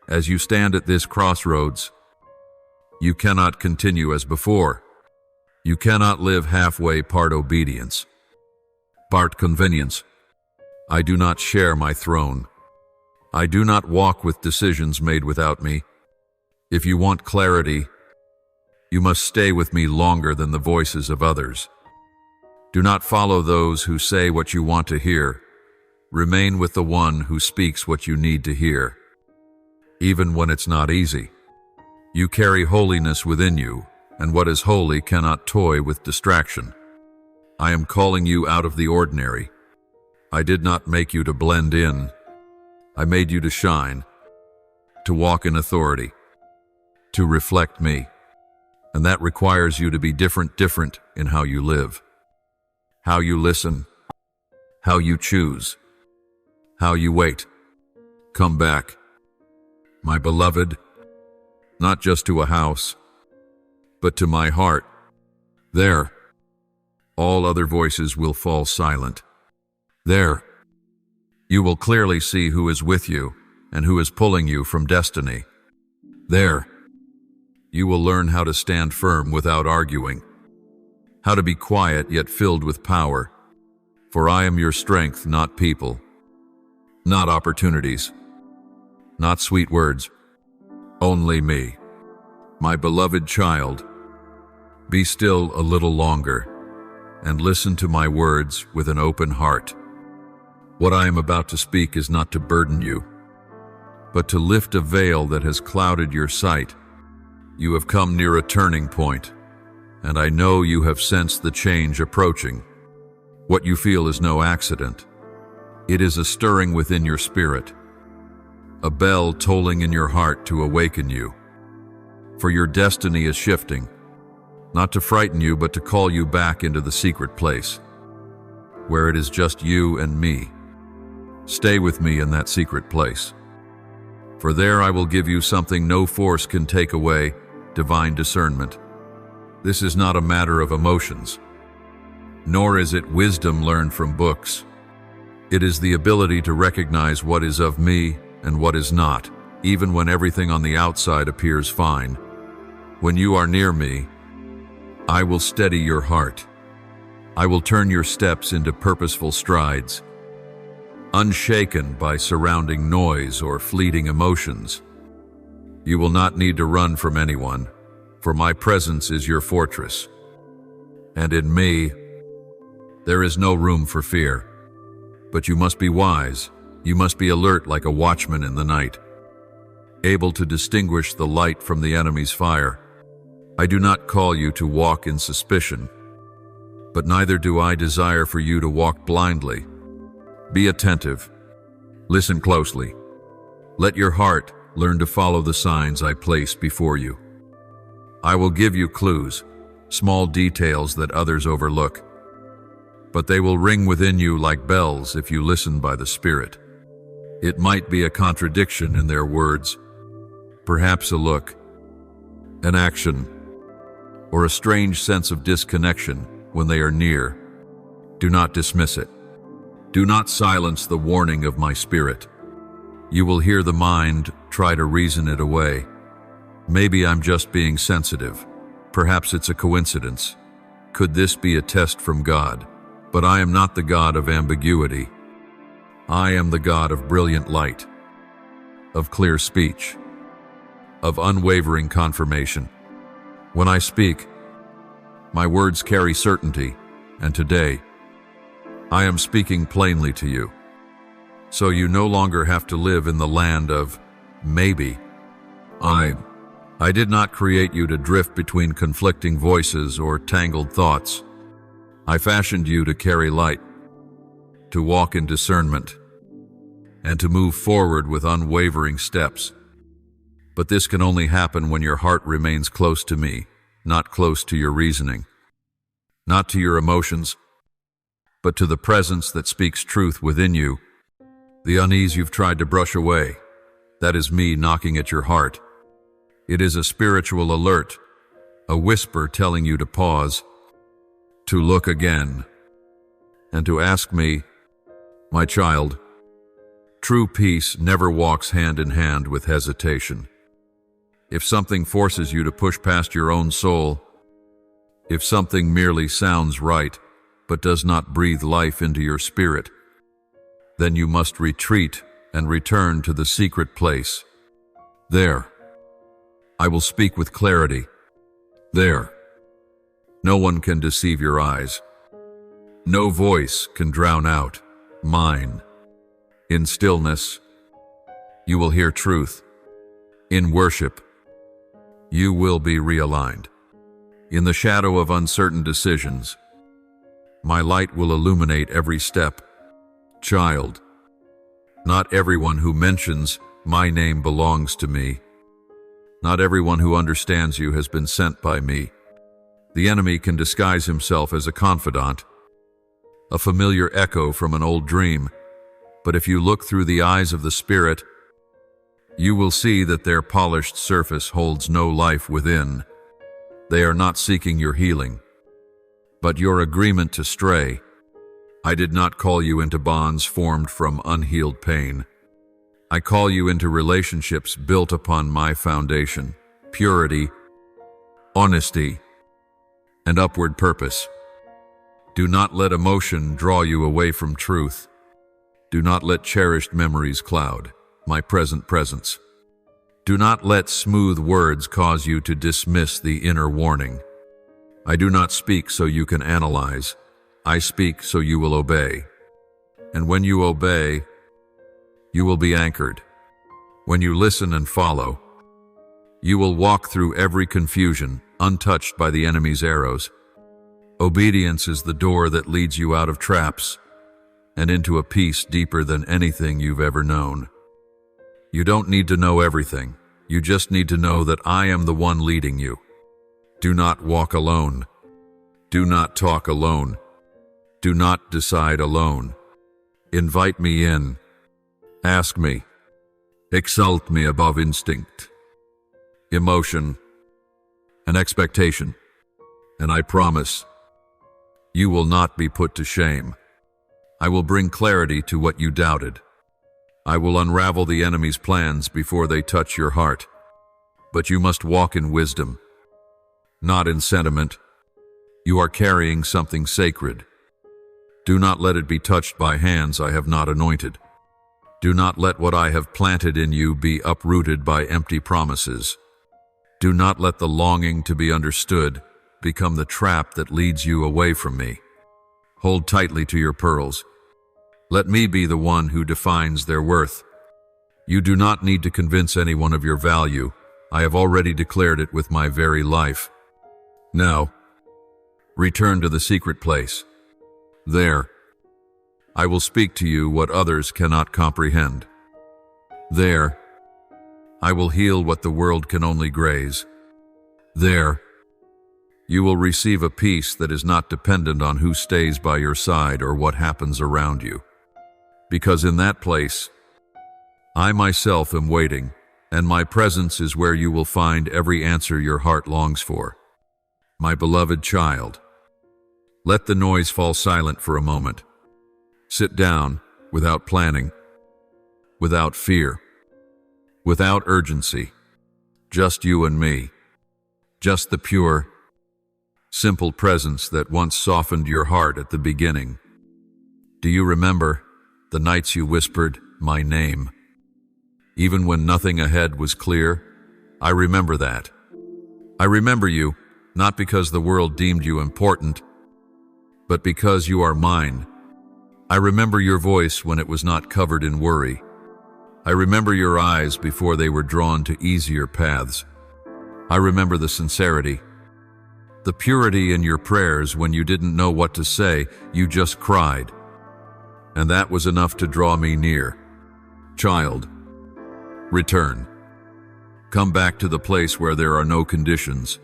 As you stand at this crossroads, you cannot continue as before. You cannot live halfway, part obedience, part convenience. I do not share my throne. I do not walk with decisions made without me. If you want clarity, you must stay with me longer than the voices of others. Do not follow those who say what you want to hear. Remain with the one who speaks what you need to hear. Even when it's not easy. You carry holiness within you, and what is holy cannot toy with distraction. I am calling you out of the ordinary. I did not make you to blend in. I made you to shine, to walk in authority, to reflect me. And that requires you to be different in how you live, how you listen, how you choose, how you wait. Come back, my beloved, not just to a house, but to my heart. There, all other voices will fall silent. There, you will clearly see who is with you and who is pulling you from destiny. There, you will learn how to stand firm without arguing, how to be quiet yet filled with power. For I am your strength, not people, not opportunities, not sweet words, only me. My beloved child, be still a little longer and listen to my words with an open heart. What I am about to speak is not to burden you, but to lift a veil that has clouded your sight. You have come near a turning point, and I know you have sensed the change approaching. What you feel is no accident. It is a stirring within your spirit, a bell tolling in your heart to awaken you. For your destiny is shifting, not to frighten you, but to call you back into the secret place, where it is just you and me. Stay with me in that secret place, for there I will give you something no force can take away, divine discernment. This is not a matter of emotions, nor is it wisdom learned from books. It is the ability to recognize what is of me and what is not, even when everything on the outside appears fine. When you are near me, I will steady your heart. I will turn your steps into purposeful strides, unshaken by surrounding noise or fleeting emotions. You will not need to run from anyone, for my presence is your fortress. And in me, there is no room for fear. But you must be wise. You must be alert like a watchman in the night, able to distinguish the light from the enemy's fire. I do not call you to walk in suspicion, but neither do I desire for you to walk blindly. Be attentive. Listen closely. Let your heart learn to follow the signs I place before you. I will give you clues, small details that others overlook, but they will ring within you like bells if you listen by the Spirit. It might be a contradiction in their words, perhaps a look, an action, or a strange sense of disconnection when they are near, do not dismiss it. Do not silence the warning of my spirit. You will hear the mind try to reason it away. Maybe I'm just being sensitive. Perhaps it's a coincidence. Could this be a test from God? But I am not the God of ambiguity. I am the God of brilliant light, of clear speech, of unwavering confirmation. When I speak, my words carry certainty, and today, I am speaking plainly to you. So you no longer have to live in the land of maybe. I did not create you to drift between conflicting voices or tangled thoughts. I fashioned you to carry light, to walk in discernment, and to move forward with unwavering steps. But this can only happen when your heart remains close to me, not close to your reasoning, not to your emotions, but to the presence that speaks truth within you. The unease you've tried to brush away, that is me knocking at your heart. It is a spiritual alert, a whisper telling you to pause, to look again, and to ask me, my child, true peace never walks hand in hand with hesitation. If something forces you to push past your own soul, if something merely sounds right but does not breathe life into your spirit, then you must retreat and return to the secret place. There, I will speak with clarity. There, no one can deceive your eyes. No voice can drown out mine. In stillness, you will hear truth. In worship, you will be realigned. In the shadow of uncertain decisions, my light will illuminate every step. Child, not everyone who mentions my name belongs to me. Not everyone who understands you has been sent by me. The enemy can disguise himself as a confidant, a familiar echo from an old dream. But if you look through the eyes of the Spirit, you will see that their polished surface holds no life within. They are not seeking your healing, but your agreement to stray. I did not call you into bonds formed from unhealed pain. I call you into relationships built upon my foundation, purity, honesty, and upward purpose. Do not let emotion draw you away from truth. Do not let cherished memories cloud my present presence. Do not let smooth words cause you to dismiss the inner warning. I do not speak so you can analyze. I speak so you will obey. And when you obey, you will be anchored. When you listen and follow, you will walk through every confusion, untouched by the enemy's arrows. Obedience is the door that leads you out of traps and into a peace deeper than anything you've ever known. You don't need to know everything. You just need to know that I am the one leading you. Do not walk alone. Do not talk alone. Do not decide alone. Invite me in. Ask me. Exalt me above instinct, emotion, and expectation. And I promise, you will not be put to shame. I will bring clarity to what you doubted. I will unravel the enemy's plans before they touch your heart. But you must walk in wisdom, not in sentiment. You are carrying something sacred. Do not let it be touched by hands I have not anointed. Do not let what I have planted in you be uprooted by empty promises. Do not let the longing to be understood become the trap that leads you away from me. Hold tightly to your pearls. Let me be the one who defines their worth. You do not need to convince anyone of your value. I have already declared it with my very life. Now, return to the secret place. There, I will speak to you what others cannot comprehend. There, I will heal what the world can only graze. There, you will receive a peace that is not dependent on who stays by your side or what happens around you. Because in that place, I myself am waiting, and my presence is where you will find every answer your heart longs for. My beloved child, let the noise fall silent for a moment. Sit down, without planning, without fear, without urgency. Just you and me. Just the pure, simple presence that once softened your heart at the beginning. Do you remember the nights you whispered my name? Even when nothing ahead was clear, I remember that. I remember you, not because the world deemed you important, but because you are mine. I remember your voice when it was not covered in worry. I remember your eyes before they were drawn to easier paths. I remember the sincerity, the purity in your prayers when you didn't know what to say, you just cried. And that was enough to draw me near. Child, return. Come back to the place where there are no conditions,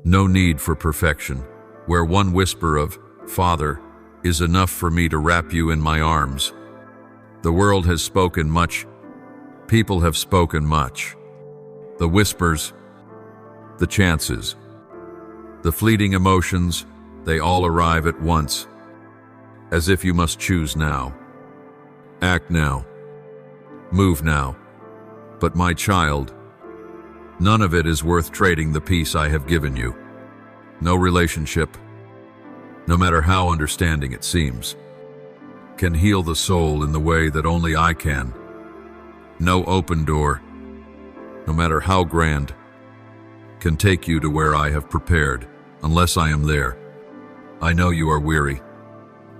no need for perfection, where one whisper of Father is enough for me to wrap you in my arms. The world has spoken much. People have spoken much. The whispers, the chances, the fleeting emotions, they all arrive at once, as if you must choose now. Act now. Move now. But my child, none of it is worth trading the peace I have given you. No relationship, no matter how understanding it seems, can heal the soul in the way that only I can. No open door, no matter how grand, can take you to where I have prepared, unless I am there. I know you are weary.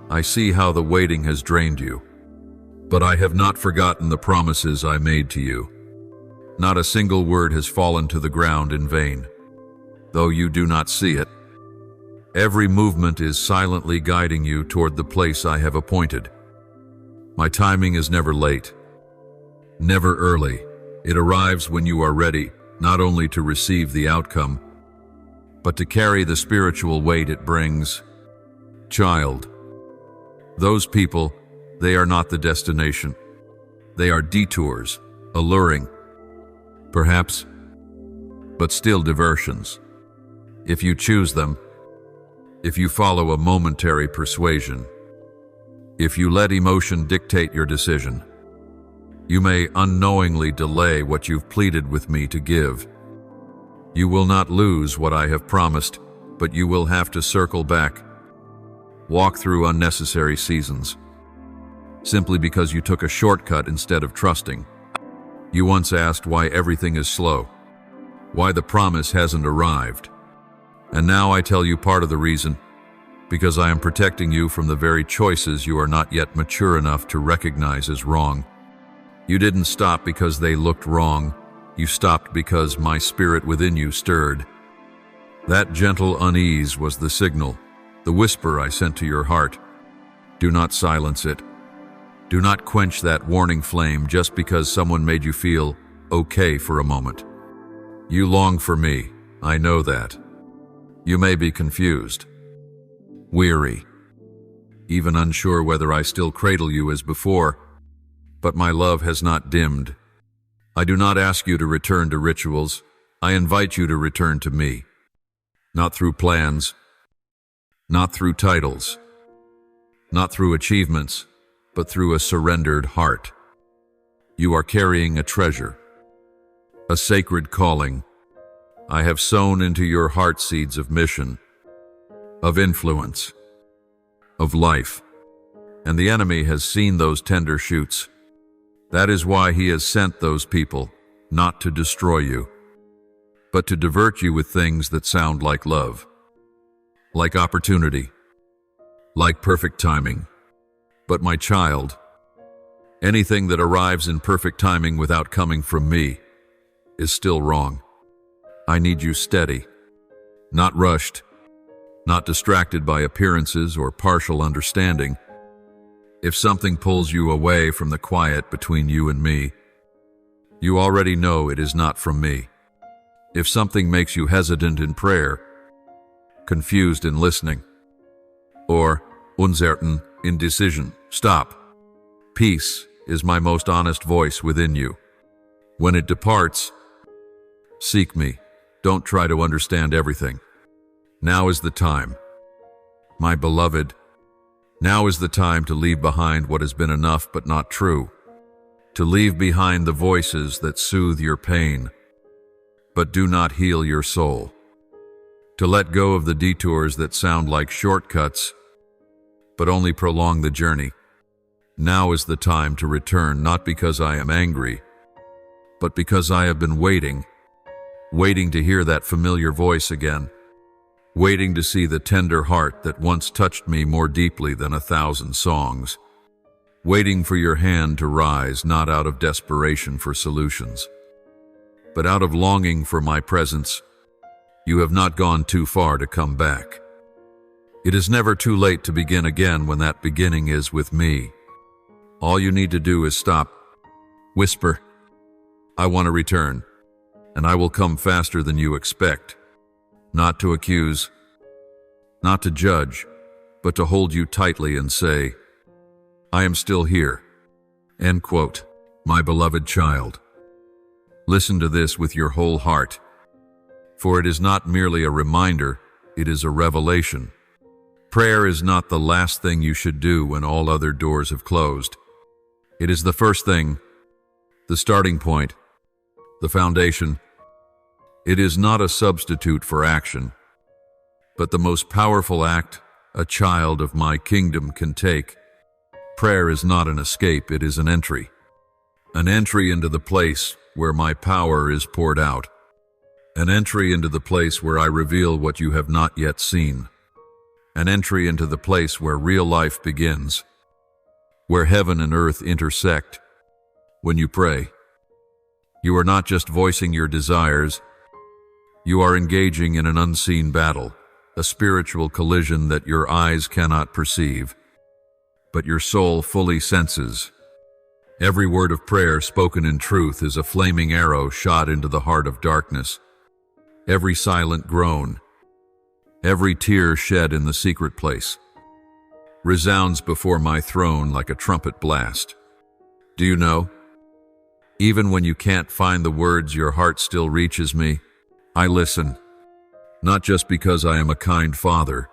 I see how the waiting has drained you, but I have not forgotten the promises I made to you. Not a single word has fallen to the ground in vain, though you do not see it. Every movement is silently guiding you toward the place I have appointed. My timing is never late, never early. It arrives when you are ready, not only to receive the outcome, but to carry the spiritual weight it brings. Child, those people, they are not the destination. They are detours, alluring, perhaps, but still diversions. If you choose them, if you follow a momentary persuasion, if you let emotion dictate your decision, you may unknowingly delay what you've pleaded with me to give. You will not lose what I have promised, but you will have to circle back, walk through unnecessary seasons, simply because you took a shortcut instead of trusting. You once asked why everything is slow, why the promise hasn't arrived. And now I tell you part of the reason, because I am protecting you from the very choices you are not yet mature enough to recognize as wrong. You didn't stop because they looked wrong. You stopped because my spirit within you stirred. That gentle unease was the signal, the whisper I sent to your heart. Do not silence it. Do not quench that warning flame just because someone made you feel okay for a moment. You long for me, I know that. You may be confused, weary, even unsure whether I still cradle you as before, but my love has not dimmed. I do not ask you to return to rituals. I invite you to return to me. Not through plans, not through titles, not through achievements, but through a surrendered heart. You are carrying a treasure, a sacred calling. I have sown into your heart seeds of mission, of influence, of life, and the enemy has seen those tender shoots. That is why he has sent those people, not to destroy you, but to divert you with things that sound like love, like opportunity, like perfect timing. But my child, anything that arrives in perfect timing without coming from me is still wrong. I need you steady, not rushed, not distracted by appearances or partial understanding. If something pulls you away from the quiet between you and me, you already know it is not from me. If something makes you hesitant in prayer, confused in listening, or uncertain in decision, stop. Peace is my most honest voice within you. When it departs, seek me. Don't try to understand everything. Now is the time. My beloved, now is the time to leave behind what has been enough but not true, to leave behind the voices that soothe your pain, but do not heal your soul, to let go of the detours that sound like shortcuts, but only prolong the journey. Now is the time to return, not because I am angry, but because I have been waiting to hear that familiar voice again, waiting to see the tender heart that once touched me more deeply than 1,000 songs, waiting for your hand to rise, not out of desperation for solutions, but out of longing for my presence. You have not gone too far to come back. It is never too late to begin again when that beginning is with me. All you need to do is stop, whisper, I want to return, and I will come faster than you expect. Not to accuse, not to judge, but to hold you tightly and say, I am still here. End quote. My beloved child, listen to this with your whole heart, for it is not merely a reminder, it is a revelation. Prayer is not the last thing you should do when all other doors have closed. It is the first thing, the starting point, the foundation. It is not a substitute for action, but the most powerful act a child of my kingdom can take. Prayer is not an escape, it is an entry into the place where my power is poured out, an entry into the place where I reveal what you have not yet seen, an entry into the place where real life begins, where heaven and earth intersect. When you pray, you are not just voicing your desires, you are engaging in an unseen battle, a spiritual collision that your eyes cannot perceive, but your soul fully senses. Every word of prayer spoken in truth is a flaming arrow shot into the heart of darkness. Every silent groan, every tear shed in the secret place, resounds before my throne like a trumpet blast. Do you know? Even when you can't find the words, your heart still reaches me. I listen, not just because I am a kind father,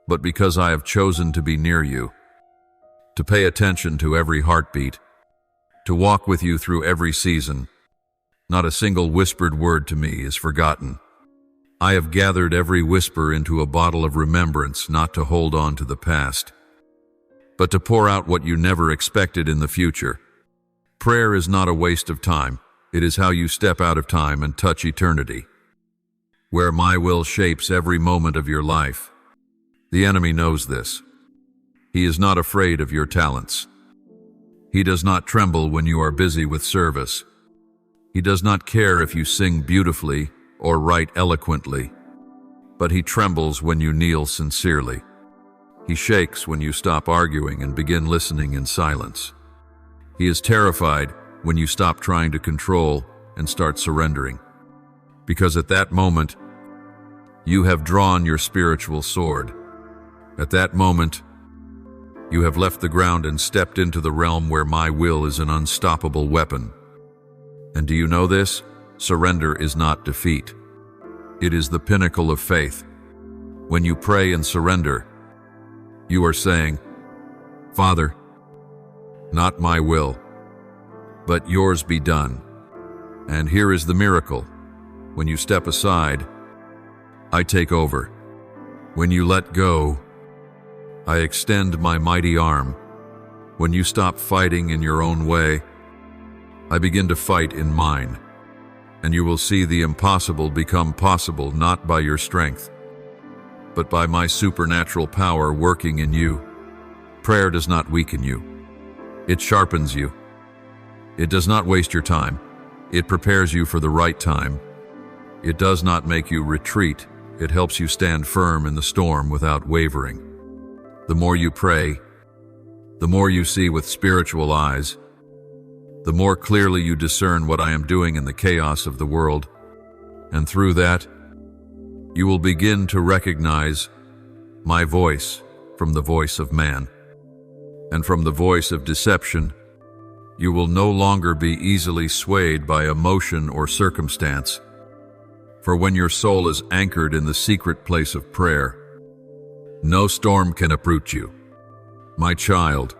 but because I have chosen to be near you, to pay attention to every heartbeat, to walk with you through every season. Not a single whispered word to me is forgotten. I have gathered every whisper into a bottle of remembrance, not to hold on to the past, but to pour out what you never expected in the future. Prayer is not a waste of time. It is how you step out of time and touch eternity, where my will shapes every moment of your life. The enemy knows this. He is not afraid of your talents. He does not tremble when you are busy with service. He does not care if you sing beautifully or write eloquently, but he trembles when you kneel sincerely. He shakes when you stop arguing and begin listening in silence. He is terrified when you stop trying to control and start surrendering, because at that moment, you have drawn your spiritual sword. At that moment, you have left the ground and stepped into the realm where my will is an unstoppable weapon. And do you know this? Surrender is not defeat. It is the pinnacle of faith. When you pray and surrender, you are saying, Father, not my will, but yours be done. And here is the miracle. When you step aside, I take over. When you let go, I extend my mighty arm. When you stop fighting in your own way, I begin to fight in mine. And you will see the impossible become possible, not by your strength, but by my supernatural power working in you. Prayer does not weaken you. It sharpens you. It does not waste your time. It prepares you for the right time. It does not make you retreat. It helps you stand firm in the storm without wavering. The more you pray, the more you see with spiritual eyes, the more clearly you discern what I am doing in the chaos of the world. And through that, you will begin to recognize my voice from the voice of man, and from the voice of deception, You will no longer be easily swayed by emotion or circumstance. For when your soul is anchored in the secret place of prayer, no storm can uproot you. My child,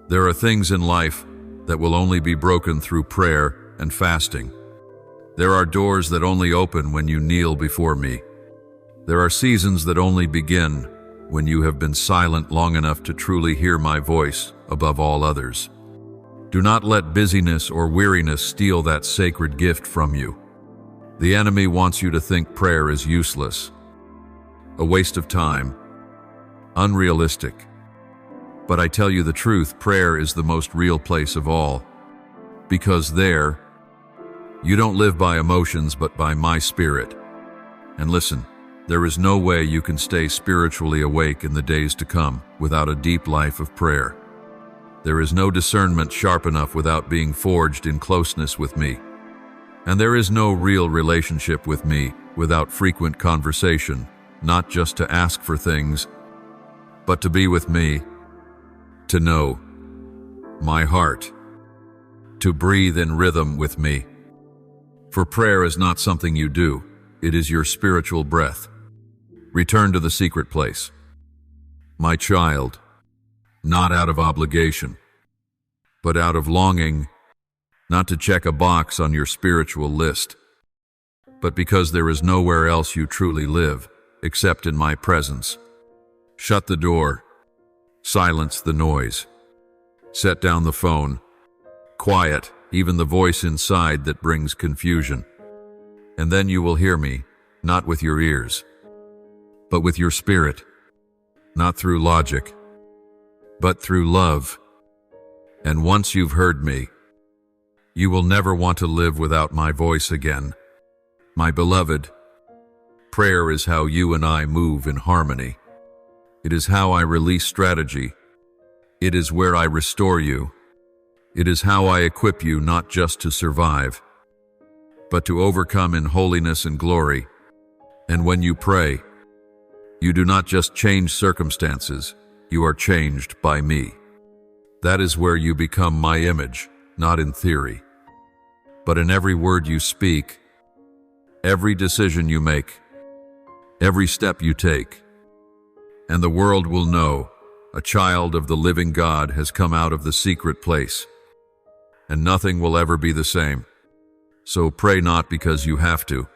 there are things in life that will only be broken through prayer and fasting. There are doors that only open when you kneel before me. There are seasons that only begin when you have been silent long enough to truly hear my voice above all others. Do not let busyness or weariness steal that sacred gift from you. The enemy wants you to think prayer is useless, a waste of time, unrealistic. But I tell you the truth, prayer is the most real place of all. Because there, you don't live by emotions but by my spirit. And listen, there is no way you can stay spiritually awake in the days to come without a deep life of prayer. There is no discernment sharp enough without being forged in closeness with me. And there is no real relationship with me without frequent conversation, not just to ask for things, but to be with me, to know my heart, to breathe in rhythm with me. For prayer is not something you do, it is your spiritual breath. Return to the secret place. My child, not out of obligation, but out of longing, not to check a box on your spiritual list, but because there is nowhere else you truly live except in my presence. Shut the door, silence the noise, set down the phone, quiet even the voice inside that brings confusion. And then you will hear me, not with your ears, but with your spirit, not through logic, but through love. And once you've heard me, you will never want to live without my voice again. My beloved, prayer is how you and I move in harmony. It is how I release strategy. It is where I restore you. It is how I equip you not just to survive, but to overcome in holiness and glory. And when you pray, you do not just change circumstances, you are changed by me. That is where you become my image, not in theory, but in every word you speak, every decision you make, every step you take. And the world will know a child of the living God has come out of the secret place, and nothing will ever be the same. So pray not because you have to,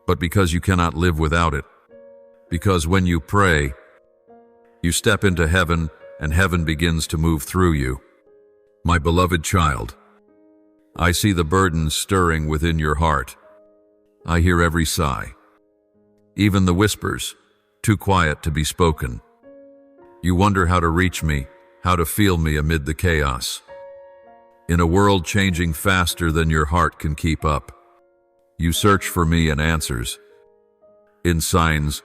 but because you cannot live without it. Because when you pray, you step into heaven and heaven begins to move through you. My beloved child, I see the burdens stirring within your heart. I hear every sigh, even the whispers, too quiet to be spoken. You wonder how to reach me, how to feel me amid the chaos. In a world changing faster than your heart can keep up, you search for me in answers, in signs,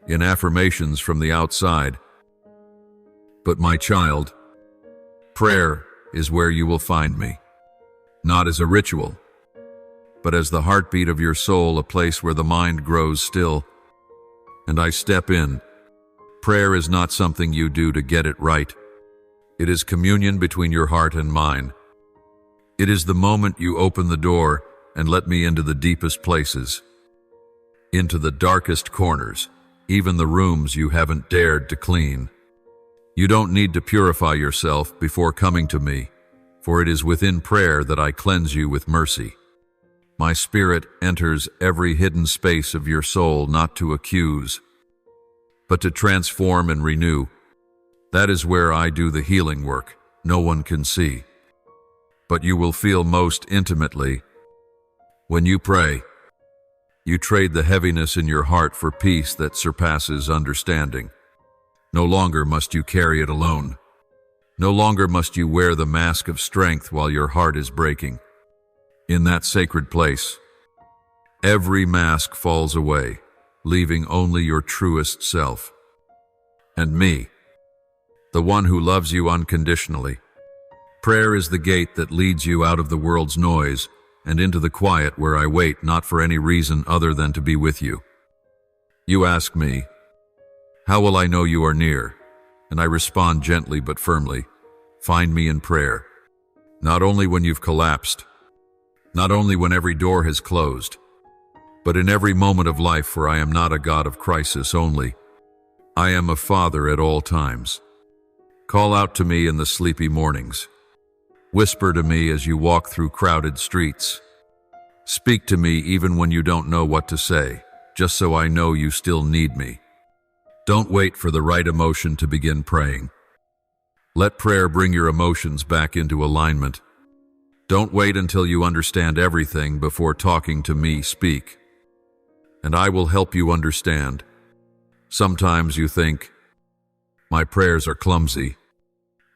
in affirmations from the outside. But my child, prayer is where you will find me, not as a ritual, but as the heartbeat of your soul, a place where the mind grows still, and I step in. Prayer is not something you do to get it right. It is communion between your heart and mine. It is the moment you open the door and let me into the deepest places, into the darkest corners, even the rooms you haven't dared to clean. You don't need to purify yourself before coming to me, for it is within prayer that I cleanse you with mercy. My spirit enters every hidden space of your soul not to accuse, but to transform and renew. That is where I do the healing work no one can see, but you will feel most intimately. When you pray, you trade the heaviness in your heart for peace that surpasses understanding. No longer must you carry it alone. No longer must you wear the mask of strength while your heart is breaking. In that sacred place, every mask falls away, leaving only your truest self. And me, the one who loves you unconditionally. Prayer is the gate that leads you out of the world's noise and into the quiet where I wait not for any reason other than to be with you. You ask me, how will I know you are near? And I respond gently but firmly, Find me in prayer. Not only when you've collapsed, not only when every door has closed, but in every moment of life, for I am not a God of crisis only. I am a Father at all times. Call out to me in the sleepy mornings. Whisper to me as you walk through crowded streets. Speak to me even when you don't know what to say, just so I know you still need me. Don't wait for the right emotion to begin praying. Let prayer bring your emotions back into alignment. Don't wait until you understand everything before talking to me. Speak, and I will help you understand. Sometimes you think, my prayers are clumsy.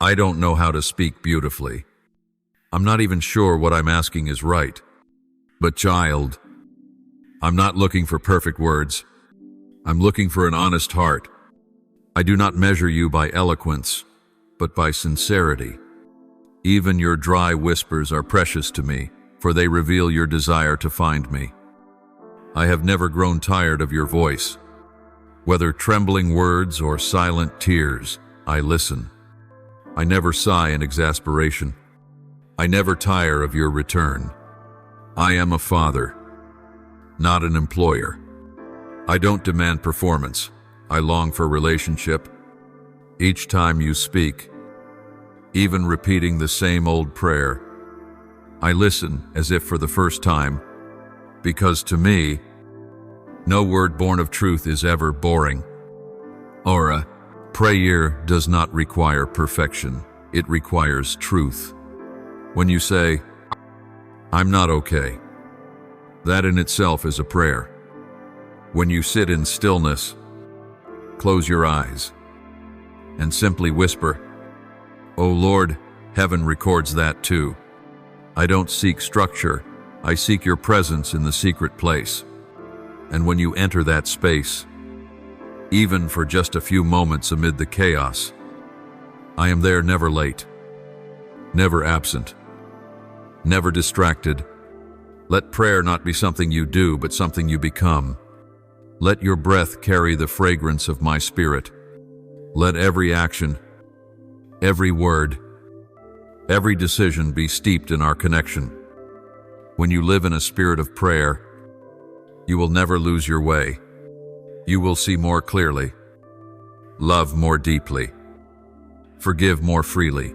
I don't know how to speak beautifully. I'm not even sure what I'm asking is right. But child, I'm not looking for perfect words. I'm looking for an honest heart. I do not measure you by eloquence, but by sincerity. Even your dry whispers are precious to me, for they reveal your desire to find me. I have never grown tired of your voice. Whether trembling words or silent tears, I listen. I never sigh in exasperation. I never tire of your return. I am a father, not an employer. I don't demand performance. I long for relationship. Each time you speak, even repeating the same old prayer, I listen as if for the first time, because to me, no word born of truth is ever boring. Ora, prayer does not require perfection. It requires truth. When you say, I'm not okay, that in itself is a prayer. When you sit in stillness, close your eyes, and simply whisper, "Oh Lord," heaven records that too. I don't seek structure, I seek your presence in the secret place. And when you enter that space, even for just a few moments amid the chaos, I am there, never late, never absent, never distracted. Let prayer not be something you do, but something you become. Let your breath carry the fragrance of my spirit. Let every action, every word, every decision be steeped in our connection. When you live in a spirit of prayer, you will never lose your way. You will see more clearly, love more deeply, forgive more freely,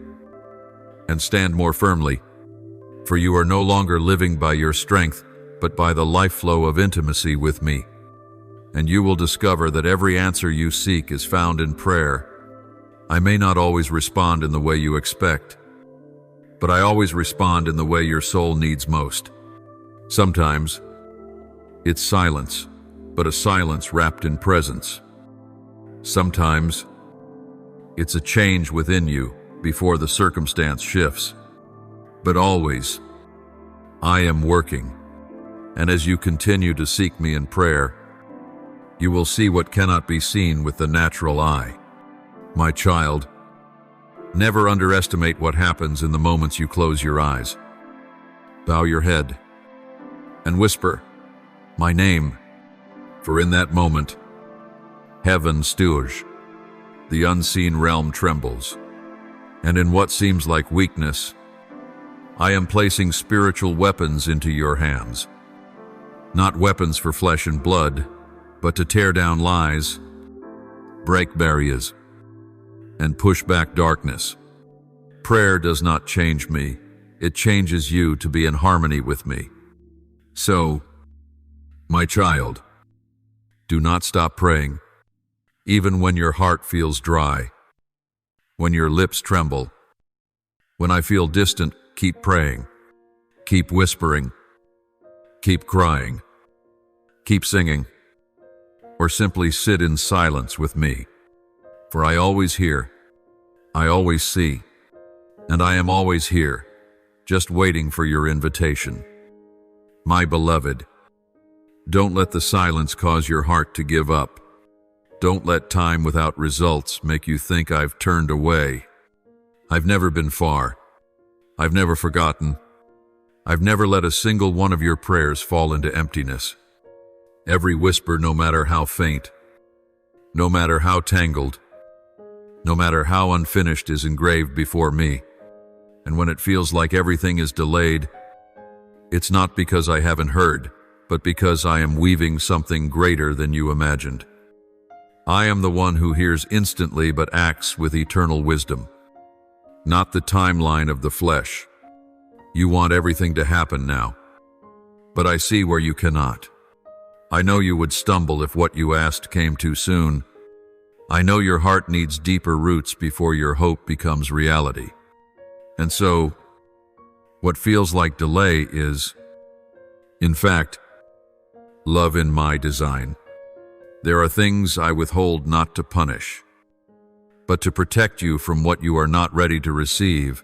and stand more firmly. For you are no longer living by your strength, but by the life flow of intimacy with me. And you will discover that every answer you seek is found in prayer. I may not always respond in the way you expect, but I always respond in the way your soul needs most. Sometimes it's silence, but a silence wrapped in presence. Sometimes it's a change within you before the circumstance shifts. But always, I am working, and as you continue to seek me in prayer, you will see what cannot be seen with the natural eye. My child, never underestimate what happens in the moments you close your eyes. Bow your head and whisper, my name, for in that moment, heaven stirs, the unseen realm trembles, and in what seems like weakness, I am placing spiritual weapons into your hands. Not weapons for flesh and blood, but to tear down lies, break barriers, and push back darkness. Prayer does not change me. It changes you to be in harmony with me. So, my child, do not stop praying, even when your heart feels dry, when your lips tremble. When I feel distant, keep praying, keep whispering, keep crying, keep singing, or simply sit in silence with me. For I always hear, I always see, and I am always here, just waiting for your invitation. My beloved, don't let the silence cause your heart to give up. Don't let time without results make you think I've turned away. I've never been far. I've never forgotten. I've never let a single one of your prayers fall into emptiness. Every whisper, no matter how faint, no matter how tangled, no matter how unfinished, is engraved before me. And when it feels like everything is delayed, it's not because I haven't heard, but because I am weaving something greater than you imagined. I am the one who hears instantly but acts with eternal wisdom, not the timeline of the flesh. You want everything to happen now, but I see where you cannot. I know you would stumble if what you asked came too soon. I know your heart needs deeper roots before your hope becomes reality. And so, what feels like delay is, in fact, love in my design. There are things I withhold not to punish, but to protect you from what you are not ready to receive.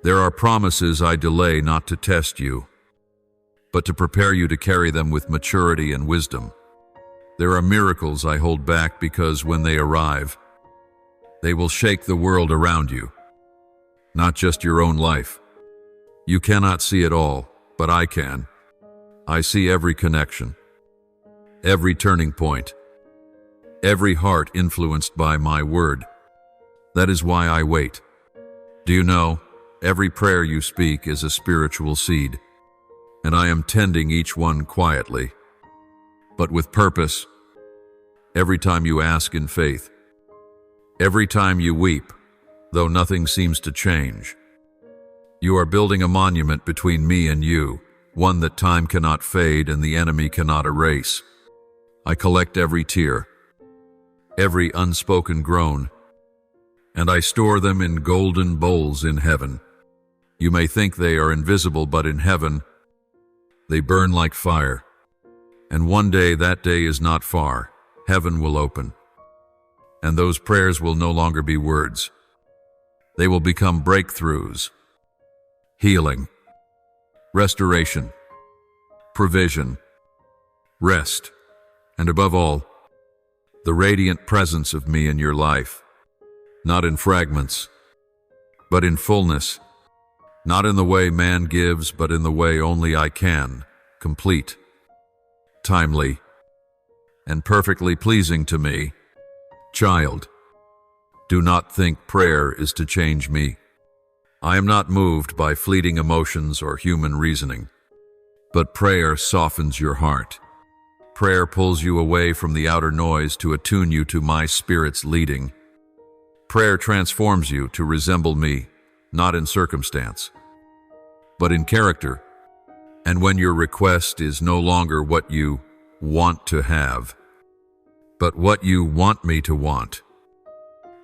There are promises I delay not to test you, but to prepare you to carry them with maturity and wisdom. There are miracles I hold back because when they arrive, they will shake the world around you, not just your own life. You cannot see it all, but I can. I see every connection, every turning point, every heart influenced by my word. That is why I wait. Do you know, every prayer you speak is a spiritual seed, and I am tending each one quietly, but with purpose. Every time you ask in faith, every time you weep, though nothing seems to change, you are building a monument between me and you, one that time cannot fade and the enemy cannot erase. I collect every tear, every unspoken groan, and I store them in golden bowls in heaven. You may think they are invisible, but in heaven, they burn like fire. And one day, that day is not far, heaven will open. And those prayers will no longer be words. They will become breakthroughs, healing, restoration, provision, rest, and above all, the radiant presence of me in your life, not in fragments, but in fullness, not in the way man gives, but in the way only I can, complete, timely, and perfectly pleasing to me. Child, do not think prayer is to change me. I am not moved by fleeting emotions or human reasoning, but prayer softens your heart. Prayer pulls you away from the outer noise to attune you to my Spirit's leading. Prayer transforms you to resemble me, not in circumstance, but in character. And when your request is no longer what you want to have, but what you want me to want,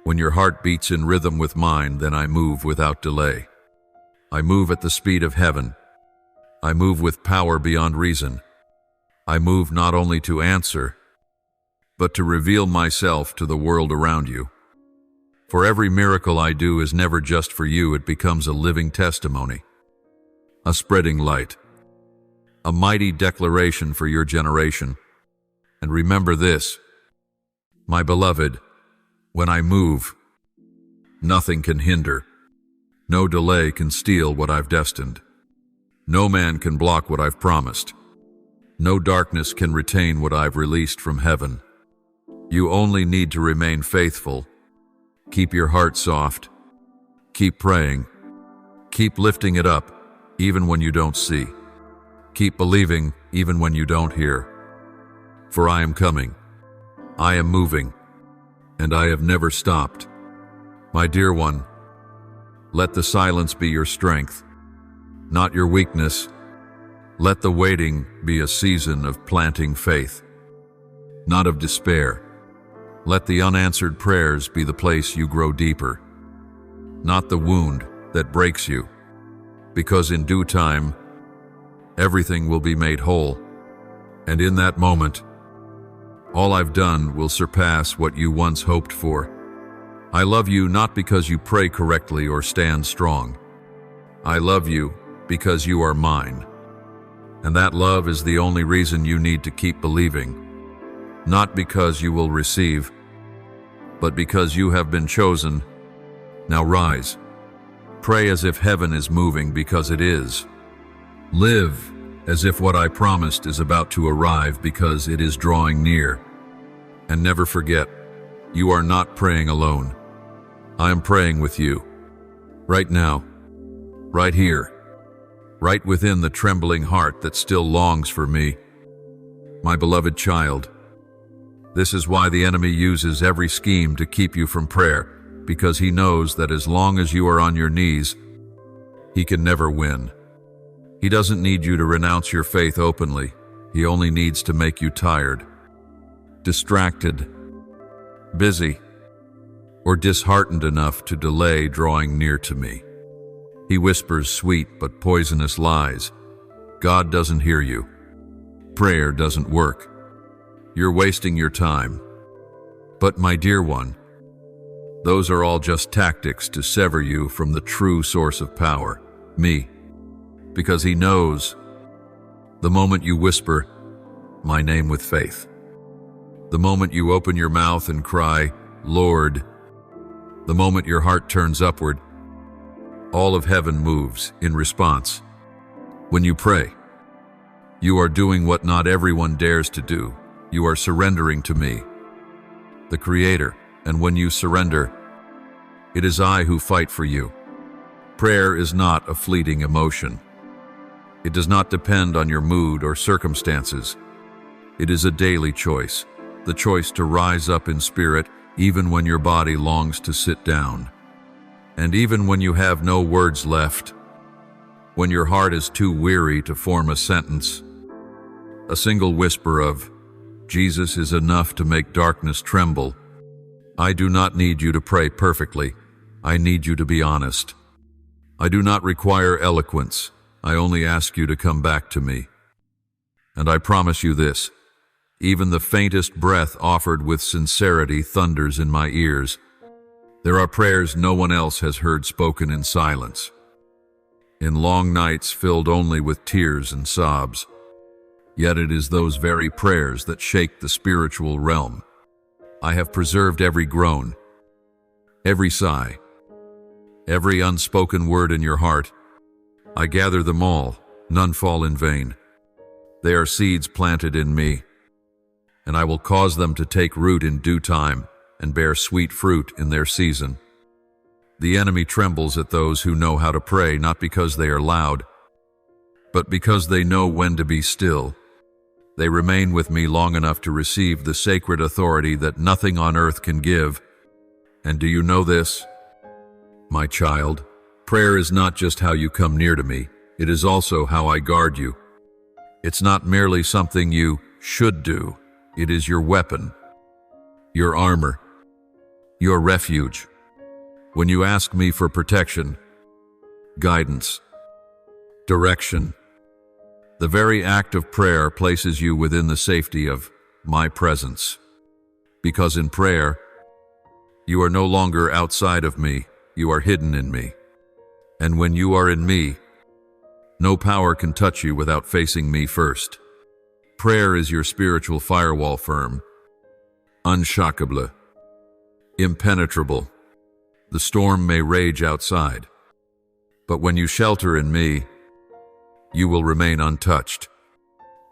when your heart beats in rhythm with mine, then I move without delay. I move at the speed of heaven. I move with power beyond reason. I move not only to answer, but to reveal myself to the world around you. For every miracle I do is never just for you, it becomes a living testimony, a spreading light, a mighty declaration for your generation. And remember this, my beloved, when I move, nothing can hinder. No delay can steal what I've destined. No man can block what I've promised. No darkness can retain what I've released from heaven. You only need to remain faithful. Keep your heart soft. Keep praying. Keep lifting it up, even when you don't see. Keep believing, even when you don't hear. For I am coming. I am moving. And I have never stopped. My dear one, let the silence be your strength, not your weakness. Let the waiting be a season of planting faith, not of despair. Let the unanswered prayers be the place you grow deeper, not the wound that breaks you, because in due time, everything will be made whole, and in that moment, all I've done will surpass what you once hoped for. I love you not because you pray correctly or stand strong. I love you because you are mine. And that love is the only reason you need to keep believing. Not because you will receive, but because you have been chosen. Now rise. Pray as if heaven is moving, because it is. Live as if what I promised is about to arrive, because it is drawing near. And never forget, you are not praying alone. I am praying with you, right now, right here, right within the trembling heart that still longs for me. My beloved child, this is why the enemy uses every scheme to keep you from prayer, because he knows that as long as you are on your knees, he can never win. He doesn't need you to renounce your faith openly. He only needs to make you tired, distracted, busy, or disheartened enough to delay drawing near to me. He whispers sweet but poisonous lies. God doesn't hear you. Prayer doesn't work. You're wasting your time. But my dear one, those are all just tactics to sever you from the true source of power, me. Because he knows the moment you whisper my name with faith, the moment you open your mouth and cry, Lord, the moment your heart turns upward, all of heaven moves in response. When you pray, you are doing what not everyone dares to do. You are surrendering to me, the Creator, and when you surrender, it is I who fight for you. Prayer is not a fleeting emotion. It does not depend on your mood or circumstances. It is a daily choice, the choice to rise up in spirit even when your body longs to sit down. And even when you have no words left, when your heart is too weary to form a sentence, a single whisper of, Jesus is enough to make darkness tremble. I do not need you to pray perfectly. I need you to be honest. I do not require eloquence. I only ask you to come back to me. And I promise you this, even the faintest breath offered with sincerity thunders in my ears. There are prayers no one else has heard spoken in silence, in long nights filled only with tears and sobs. Yet it is those very prayers that shake the spiritual realm. I have preserved every groan, every sigh, every unspoken word in your heart. I gather them all, none fall in vain. They are seeds planted in me, and I will cause them to take root in due time and bear sweet fruit in their season. The enemy trembles at those who know how to pray, not because they are loud, but because they know when to be still. They remain with me long enough to receive the sacred authority that nothing on earth can give. And do you know this, my child? Prayer is not just how you come near to me, it is also how I guard you. It's not merely something you should do, it is your weapon, your armor, your refuge. When you ask me for protection, guidance, direction, the very act of prayer places you within the safety of my presence. Because in prayer, you are no longer outside of me, you are hidden in me. And when you are in me, no power can touch you without facing me first. Prayer is your spiritual firewall, firm, unshockable, impenetrable. The storm may rage outside, but when you shelter in me, you will remain untouched.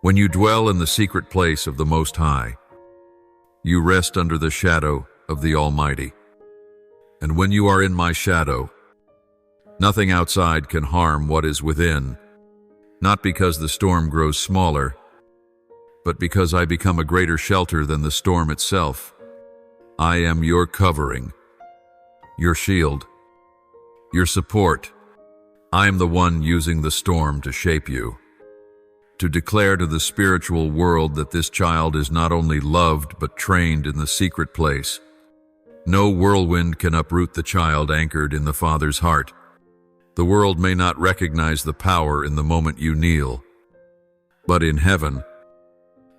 When you dwell in the secret place of the Most High, you rest under the shadow of the Almighty. And when you are in my shadow, nothing outside can harm what is within, not because the storm grows smaller, but because I become a greater shelter than the storm itself. I am your covering, your shield, your support. I am the one using the storm to shape you, to declare to the spiritual world that this child is not only loved but trained in the secret place. No whirlwind can uproot the child anchored in the Father's heart. The world may not recognize the power in the moment you kneel, but in heaven,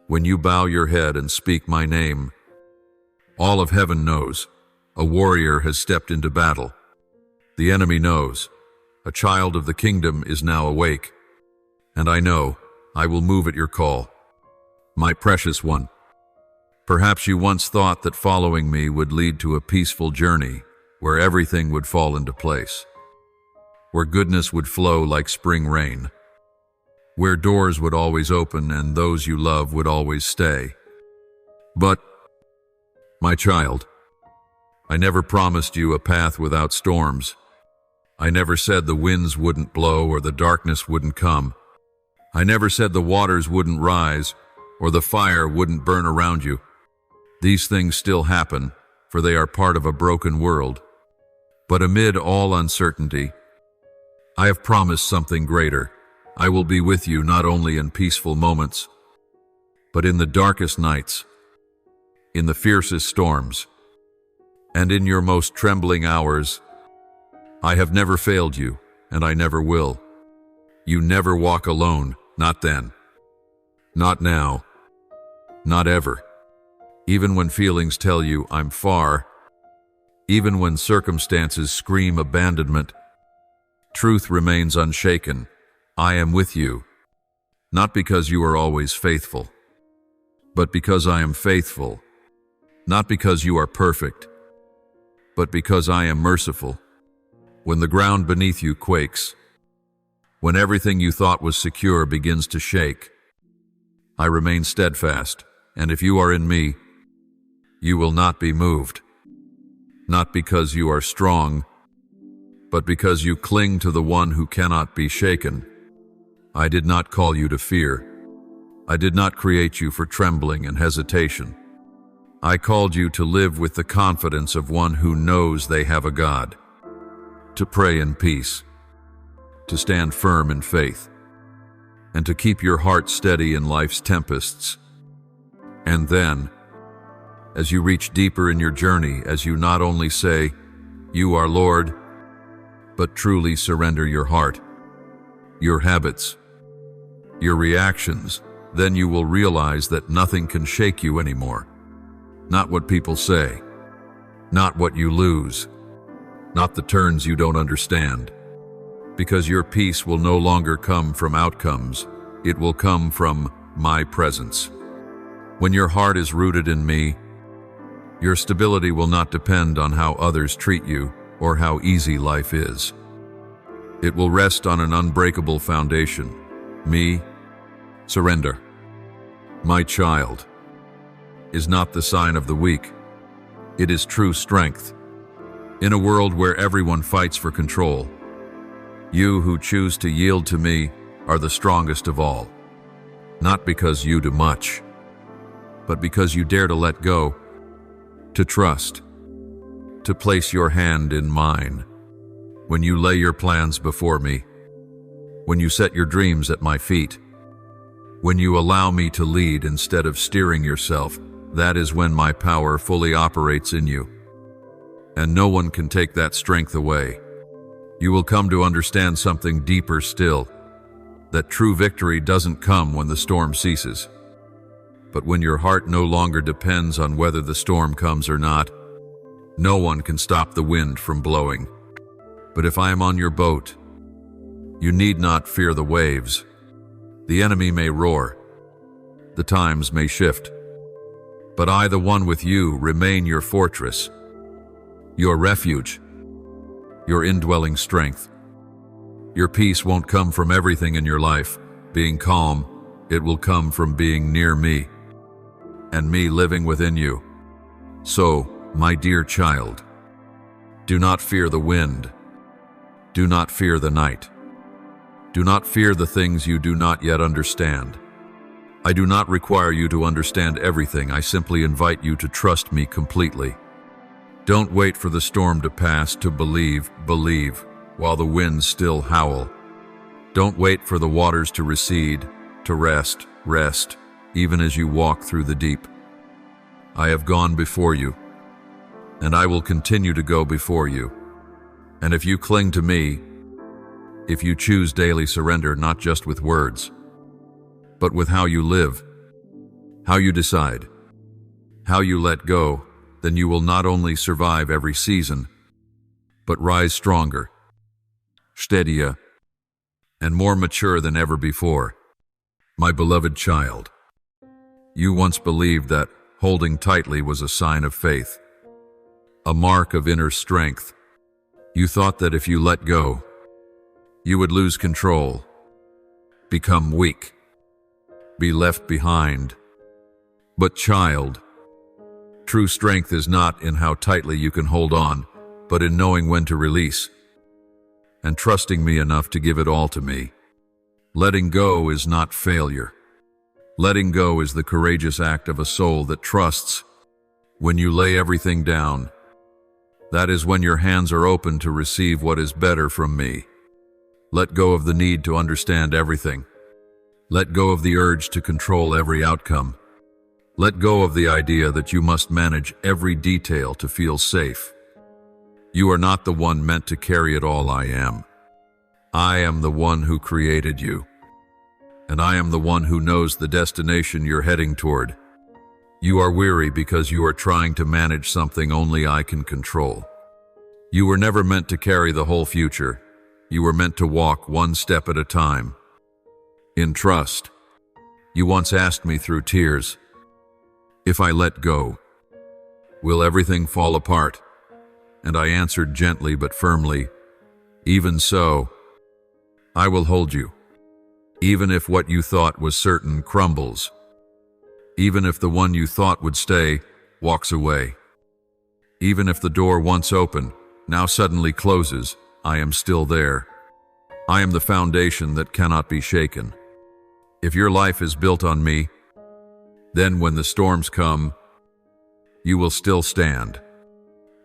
when you bow your head and speak my name, all of heaven knows a warrior has stepped into battle. The enemy knows a child of the kingdom is now awake, and I know I will move at your call. My precious one, perhaps you once thought that following me would lead to a peaceful journey where everything would fall into place, where goodness would flow like spring rain, where doors would always open and those you love would always stay. But, my child, I never promised you a path without storms. I never said the winds wouldn't blow or the darkness wouldn't come. I never said the waters wouldn't rise or the fire wouldn't burn around you. These things still happen, for they are part of a broken world. But amid all uncertainty, I have promised something greater. I will be with you not only in peaceful moments, but in the darkest nights, in the fiercest storms, and in your most trembling hours. I have never failed you, and I never will. You never walk alone, not then, not now, not ever. Even when feelings tell you I'm far, even when circumstances scream abandonment, truth remains unshaken. I am with you, not because you are always faithful, but because I am faithful, not because you are perfect, but because I am merciful. When the ground beneath you quakes, when everything you thought was secure begins to shake, I remain steadfast, and if you are in me, you will not be moved. Not because you are strong, but because you cling to the one who cannot be shaken. I did not call you to fear. I did not create you for trembling and hesitation. I called you to live with the confidence of one who knows they have a God, to pray in peace, to stand firm in faith, and to keep your heart steady in life's tempests. And then, as you reach deeper in your journey, as you not only say, "You are Lord," but truly surrender your heart, your habits, your reactions, then you will realize that nothing can shake you anymore. Not what people say, not what you lose, not the turns you don't understand. Because your peace will no longer come from outcomes, it will come from my presence. When your heart is rooted in me, your stability will not depend on how others treat you or how easy life is. It will rest on an unbreakable foundation. Me, surrender. My child, is not the sign of the weak. It is true strength. In a world where everyone fights for control, you who choose to yield to me are the strongest of all. Not because you do much, but because you dare to let go, to trust, to place your hand in mine. When you lay your plans before me, when you set your dreams at my feet, when you allow me to lead instead of steering yourself, that is when my power fully operates in you. And no one can take that strength away. You will come to understand something deeper still, that true victory doesn't come when the storm ceases, but when your heart no longer depends on whether the storm comes or not. No one can stop the wind from blowing. But if I am on your boat, you need not fear the waves. The enemy may roar, the times may shift, but I, the one with you, remain your fortress, your refuge, your indwelling strength. Your peace won't come from everything in your life being calm. It will come from being near me and me living within you. So, my dear child, do not fear the wind. Do not fear the night. Do not fear the things you do not yet understand. I do not require you to understand everything. I simply invite you to trust me completely. Don't wait for the storm to pass to believe while the winds still howl. Don't wait for the waters to recede, to rest, even as you walk through the deep. I have gone before you, and I will continue to go before you. And if you cling to me, if you choose daily surrender, not just with words, but with how you live, how you decide, how you let go, then you will not only survive every season, but rise stronger, steadier, and more mature than ever before. My beloved child, you once believed that holding tightly was a sign of faith, a mark of inner strength. You thought that if you let go, you would lose control, become weak, be left behind. But child, True strength is not in how tightly you can hold on, but in knowing when to release, and trusting me enough to give it all to me. Letting go is not failure. Letting go is the courageous act of a soul that trusts. When you lay everything down, that is when your hands are open to receive what is better from me. Let go of the need to understand everything. Let go of the urge to control every outcome. Let go of the idea that you must manage every detail to feel safe. You are not the one meant to carry it all. I am the one who created you. And I am the one who knows the destination you're heading toward. You are weary because you are trying to manage something only I can control. You were never meant to carry the whole future. You were meant to walk one step at a time. In trust. You once asked me through tears, if I let go, will everything fall apart? And I answered gently but firmly, even so, I will hold you. Even if what you thought was certain crumbles. Even if the one you thought would stay walks away. Even if the door once open now suddenly closes, I am still there. I am the foundation that cannot be shaken. If your life is built on me, then when the storms come, you will still stand.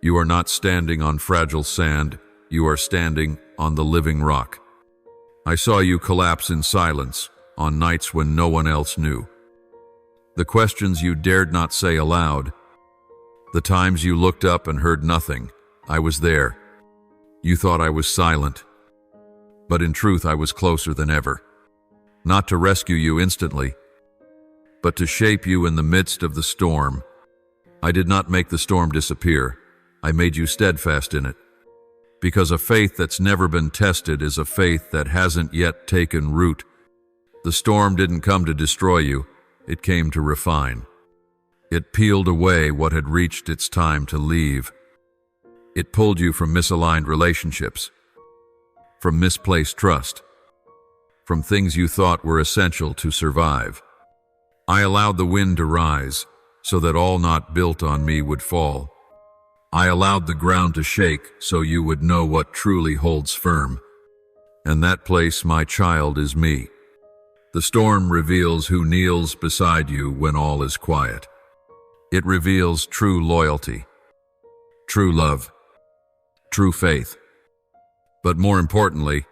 You are not standing on fragile sand, you are standing on the living rock. I saw you collapse in silence on nights when no one else knew. The questions you dared not say aloud, the times you looked up and heard nothing, I was there. You thought I was silent, but in truth I was closer than ever. Not to rescue you instantly, but to shape you in the midst of the storm. I did not make the storm disappear. I made you steadfast in it. Because a faith that's never been tested is a faith that hasn't yet taken root. The storm didn't come to destroy you, it came to refine. It peeled away what had reached its time to leave. It pulled you from misaligned relationships, from misplaced trust, from things you thought were essential to survive. I allowed the wind to rise so that all not built on me would fall. I allowed the ground to shake so you would know what truly holds firm. And that place, my child, is me. The storm reveals who kneels beside you when all is quiet. It reveals true loyalty, true love, true faith. But more importantly,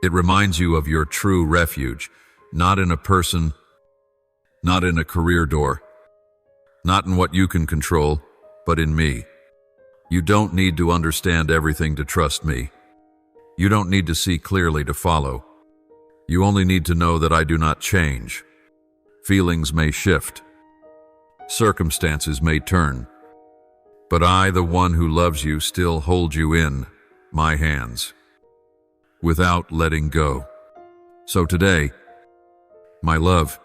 it reminds you of your true refuge, not in a person, not in a career door, not in what you can control, but in me. You don't need to understand everything to trust me. You don't need to see clearly to follow. You only need to know that I do not change. Feelings may shift. Circumstances may turn. But I, the one who loves you, still hold you in my hands, without letting go. So today, my love,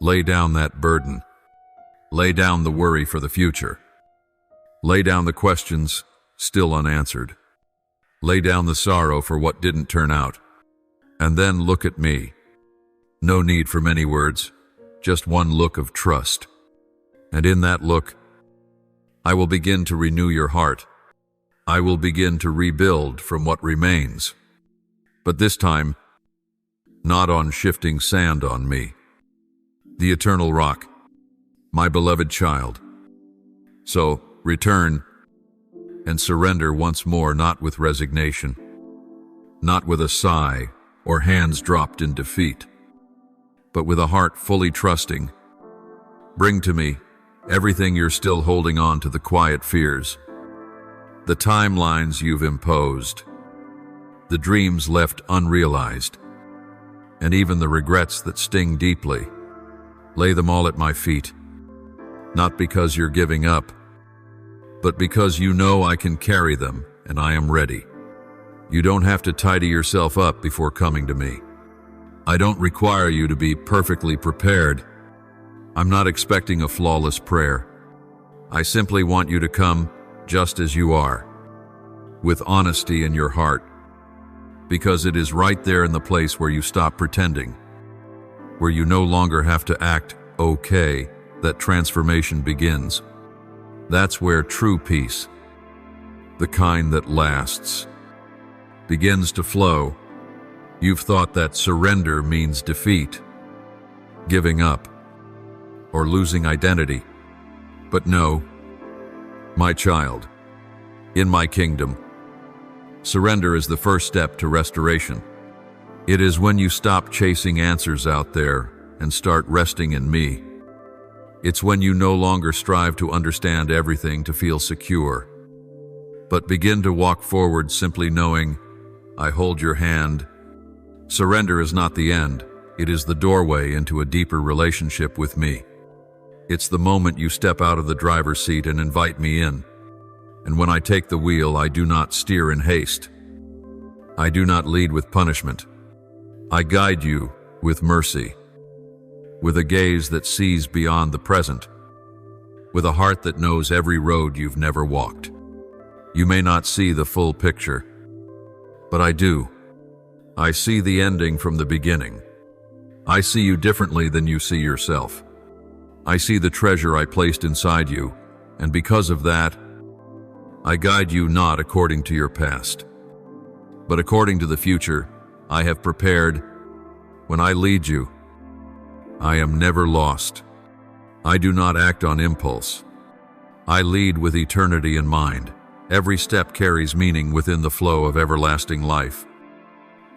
lay down that burden. Lay down the worry for the future. Lay down the questions still unanswered. Lay down the sorrow for what didn't turn out. And then look at me. No need for many words, just one look of trust. And in that look, I will begin to renew your heart. I will begin to rebuild from what remains. But this time, not on shifting sand on me. The eternal rock, my beloved child. So, return and surrender once more, not with resignation, not with a sigh or hands dropped in defeat, but with a heart fully trusting. Bring to me everything you're still holding on to, the quiet fears, the timelines you've imposed, the dreams left unrealized, and even the regrets that sting deeply. Lay them all at my feet, not because you're giving up, but because you know I can carry them and I am ready. You don't have to tidy yourself up before coming to me. I don't require you to be perfectly prepared. I'm not expecting a flawless prayer. I simply want you to come just as you are, with honesty in your heart, because it is right there in the place where you stop pretending, where you no longer have to act okay that transformation begins. That's where true peace, the kind that lasts, begins to flow. You've thought that surrender means defeat, giving up, or losing identity. But no, my child, in my kingdom, surrender is the first step to restoration. It is when you stop chasing answers out there and start resting in me. It's when you no longer strive to understand everything to feel secure, but begin to walk forward simply knowing, I hold your hand. Surrender is not the end. It is the doorway into a deeper relationship with me. It's the moment you step out of the driver's seat and invite me in. And when I take the wheel, I do not steer in haste. I do not lead with punishment. I guide you with mercy, with a gaze that sees beyond the present, with a heart that knows every road you've never walked. You may not see the full picture, but I do. I see the ending from the beginning. I see you differently than you see yourself. I see the treasure I placed inside you, and because of that, I guide you not according to your past, but according to the future I have prepared. When I lead you, I am never lost. I do not act on impulse. I lead with eternity in mind. Every step carries meaning within the flow of everlasting life.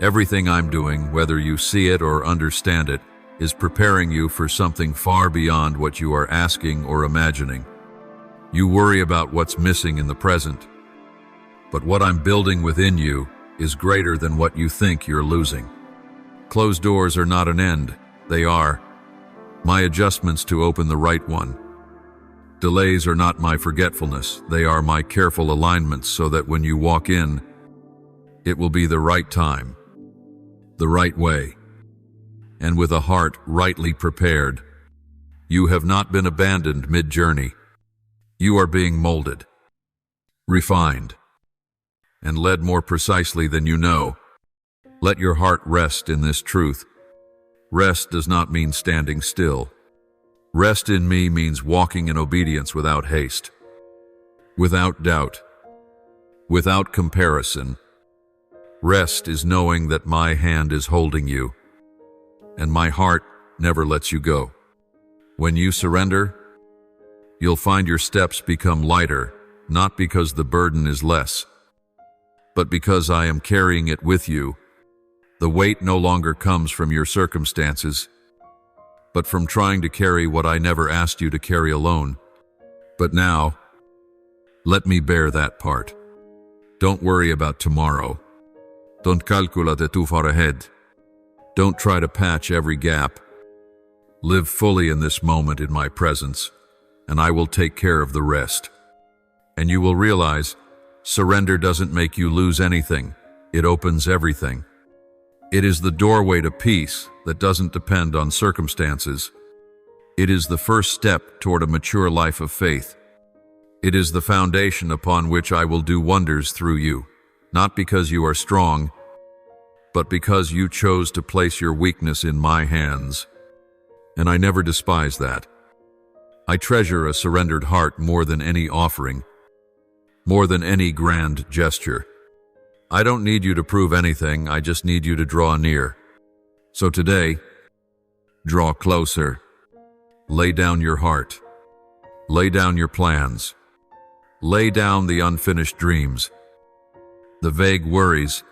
Everything I'm doing, whether you see it or understand it, is preparing you for something far beyond what you are asking or imagining. You worry about what's missing in the present, but what I'm building within you is greater than what you think you're losing. Closed doors are not an end, they are my adjustments to open the right one. Delays are not my forgetfulness, they are my careful alignments so that when you walk in, it will be the right time, the right way, and with a heart rightly prepared. You have not been abandoned mid-journey. You are being molded, refined, and led more precisely than you know. Let your heart rest in this truth. Rest does not mean standing still. Rest in me means walking in obedience without haste, without doubt, without comparison. Rest is knowing that my hand is holding you, and my heart never lets you go. When you surrender, you'll find your steps become lighter, not because the burden is less, but because I am carrying it with you. The weight no longer comes from your circumstances, but from trying to carry what I never asked you to carry alone. But now, let me bear that part. Don't worry about tomorrow. Don't calculate too far ahead. Don't try to patch every gap. Live fully in this moment in my presence, and I will take care of the rest. And you will realize, surrender doesn't make you lose anything. It opens everything. It is the doorway to peace that doesn't depend on circumstances. It is the first step toward a mature life of faith. It is the foundation upon which I will do wonders through you, not because you are strong, but because you chose to place your weakness in my hands. And I never despise that. I treasure a surrendered heart more than any offering, more than any grand gesture. I don't need you to prove anything, I just need you to draw near. So today, draw closer. Lay down your heart. Lay down your plans. Lay down the unfinished dreams, the vague worries,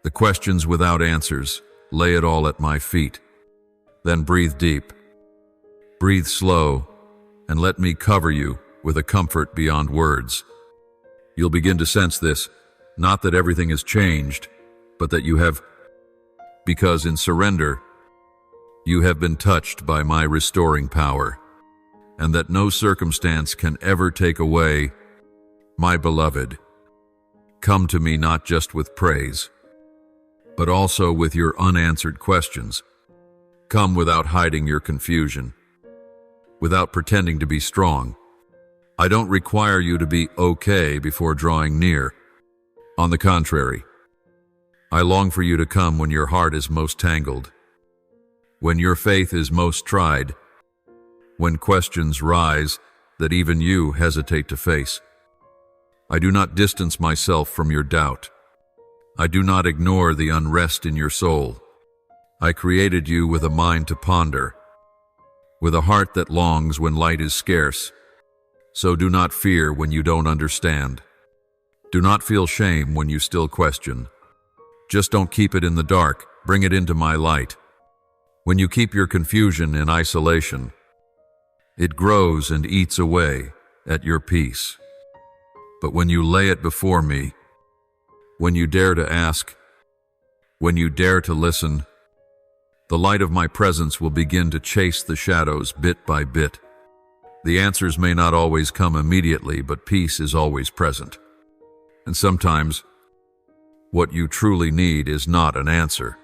the questions without answers. Lay it all at my feet. Then breathe deep. Breathe slow, and let me cover you with a comfort beyond words. You'll begin to sense this. Not that everything has changed, but that you have, because in surrender, you have been touched by my restoring power, and that no circumstance can ever take away. My beloved, come to me not just with praise, but also with your unanswered questions. Come without hiding your confusion, without pretending to be strong. I don't require you to be okay before drawing near. On the contrary, I long for you to come when your heart is most tangled, when your faith is most tried, when questions rise that even you hesitate to face. I do not distance myself from your doubt. I do not ignore the unrest in your soul. I created you with a mind to ponder, with a heart that longs when light is scarce. So do not fear when you don't understand. Do not feel shame when you still question. Just don't keep it in the dark, bring it into my light. When you keep your confusion in isolation, it grows and eats away at your peace. But when you lay it before me, when you dare to ask, when you dare to listen, the light of my presence will begin to chase the shadows bit by bit. The answers may not always come immediately, but peace is always present. And sometimes, what you truly need is not an answer,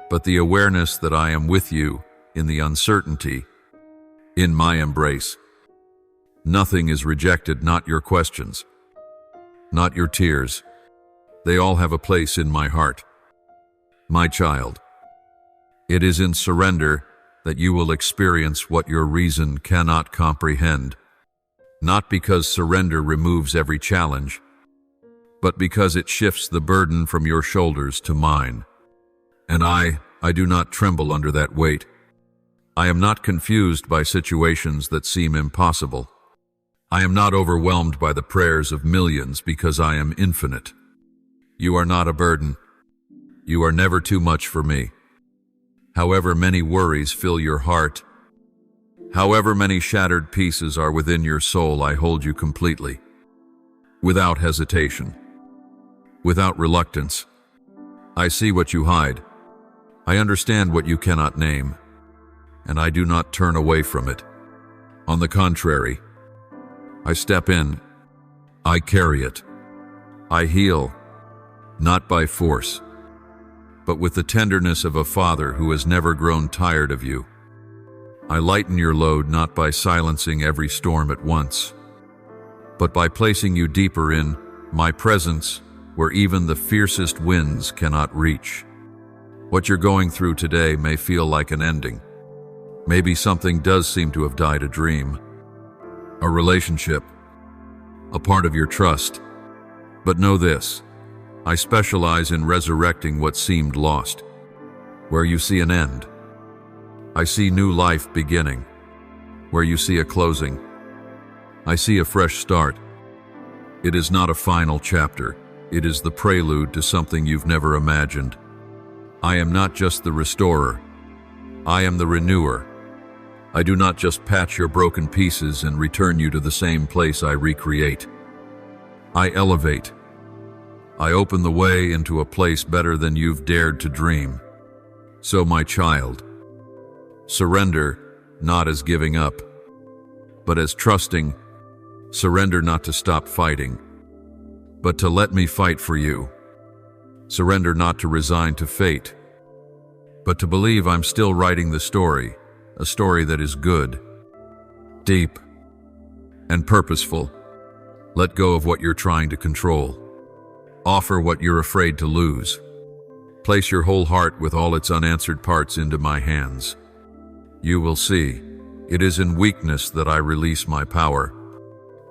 but the awareness that I am with you in the uncertainty, in my embrace. Nothing is rejected, not your questions, not your tears. They all have a place in my heart. My child, it is in surrender that you will experience what your reason cannot comprehend, not because surrender removes every challenge, but because it shifts the burden from your shoulders to mine. And I do not tremble under that weight. I am not confused by situations that seem impossible. I am not overwhelmed by the prayers of millions because I am infinite. You are not a burden. You are never too much for me. However many worries fill your heart, however many shattered pieces are within your soul, I hold you completely, without hesitation, without reluctance. I see what you hide. I understand what you cannot name, and I do not turn away from it. On the contrary, I step in, I carry it, I heal, not by force, but with the tenderness of a father who has never grown tired of you. I lighten your load not by silencing every storm at once, but by placing you deeper in my presence where even the fiercest winds cannot reach. What you're going through today may feel like an ending. Maybe something does seem to have died, a dream, a relationship, a part of your trust. But know this, I specialize in resurrecting what seemed lost. Where you see an end, I see new life beginning. Where you see a closing, I see a fresh start. It is not a final chapter. It is the prelude to something you've never imagined. I am not just the restorer. I am the renewer. I do not just patch your broken pieces and return you to the same place. I recreate. I elevate. I open the way into a place better than you've dared to dream. So, my child, surrender not as giving up, but as trusting. Surrender not to stop fighting, but to let me fight for you. Surrender not to resign to fate, but to believe I'm still writing the story, a story that is good, deep, and purposeful. Let go of what you're trying to control. Offer what you're afraid to lose. Place your whole heart with all its unanswered parts into my hands. You will see, it is in weakness that I release my power.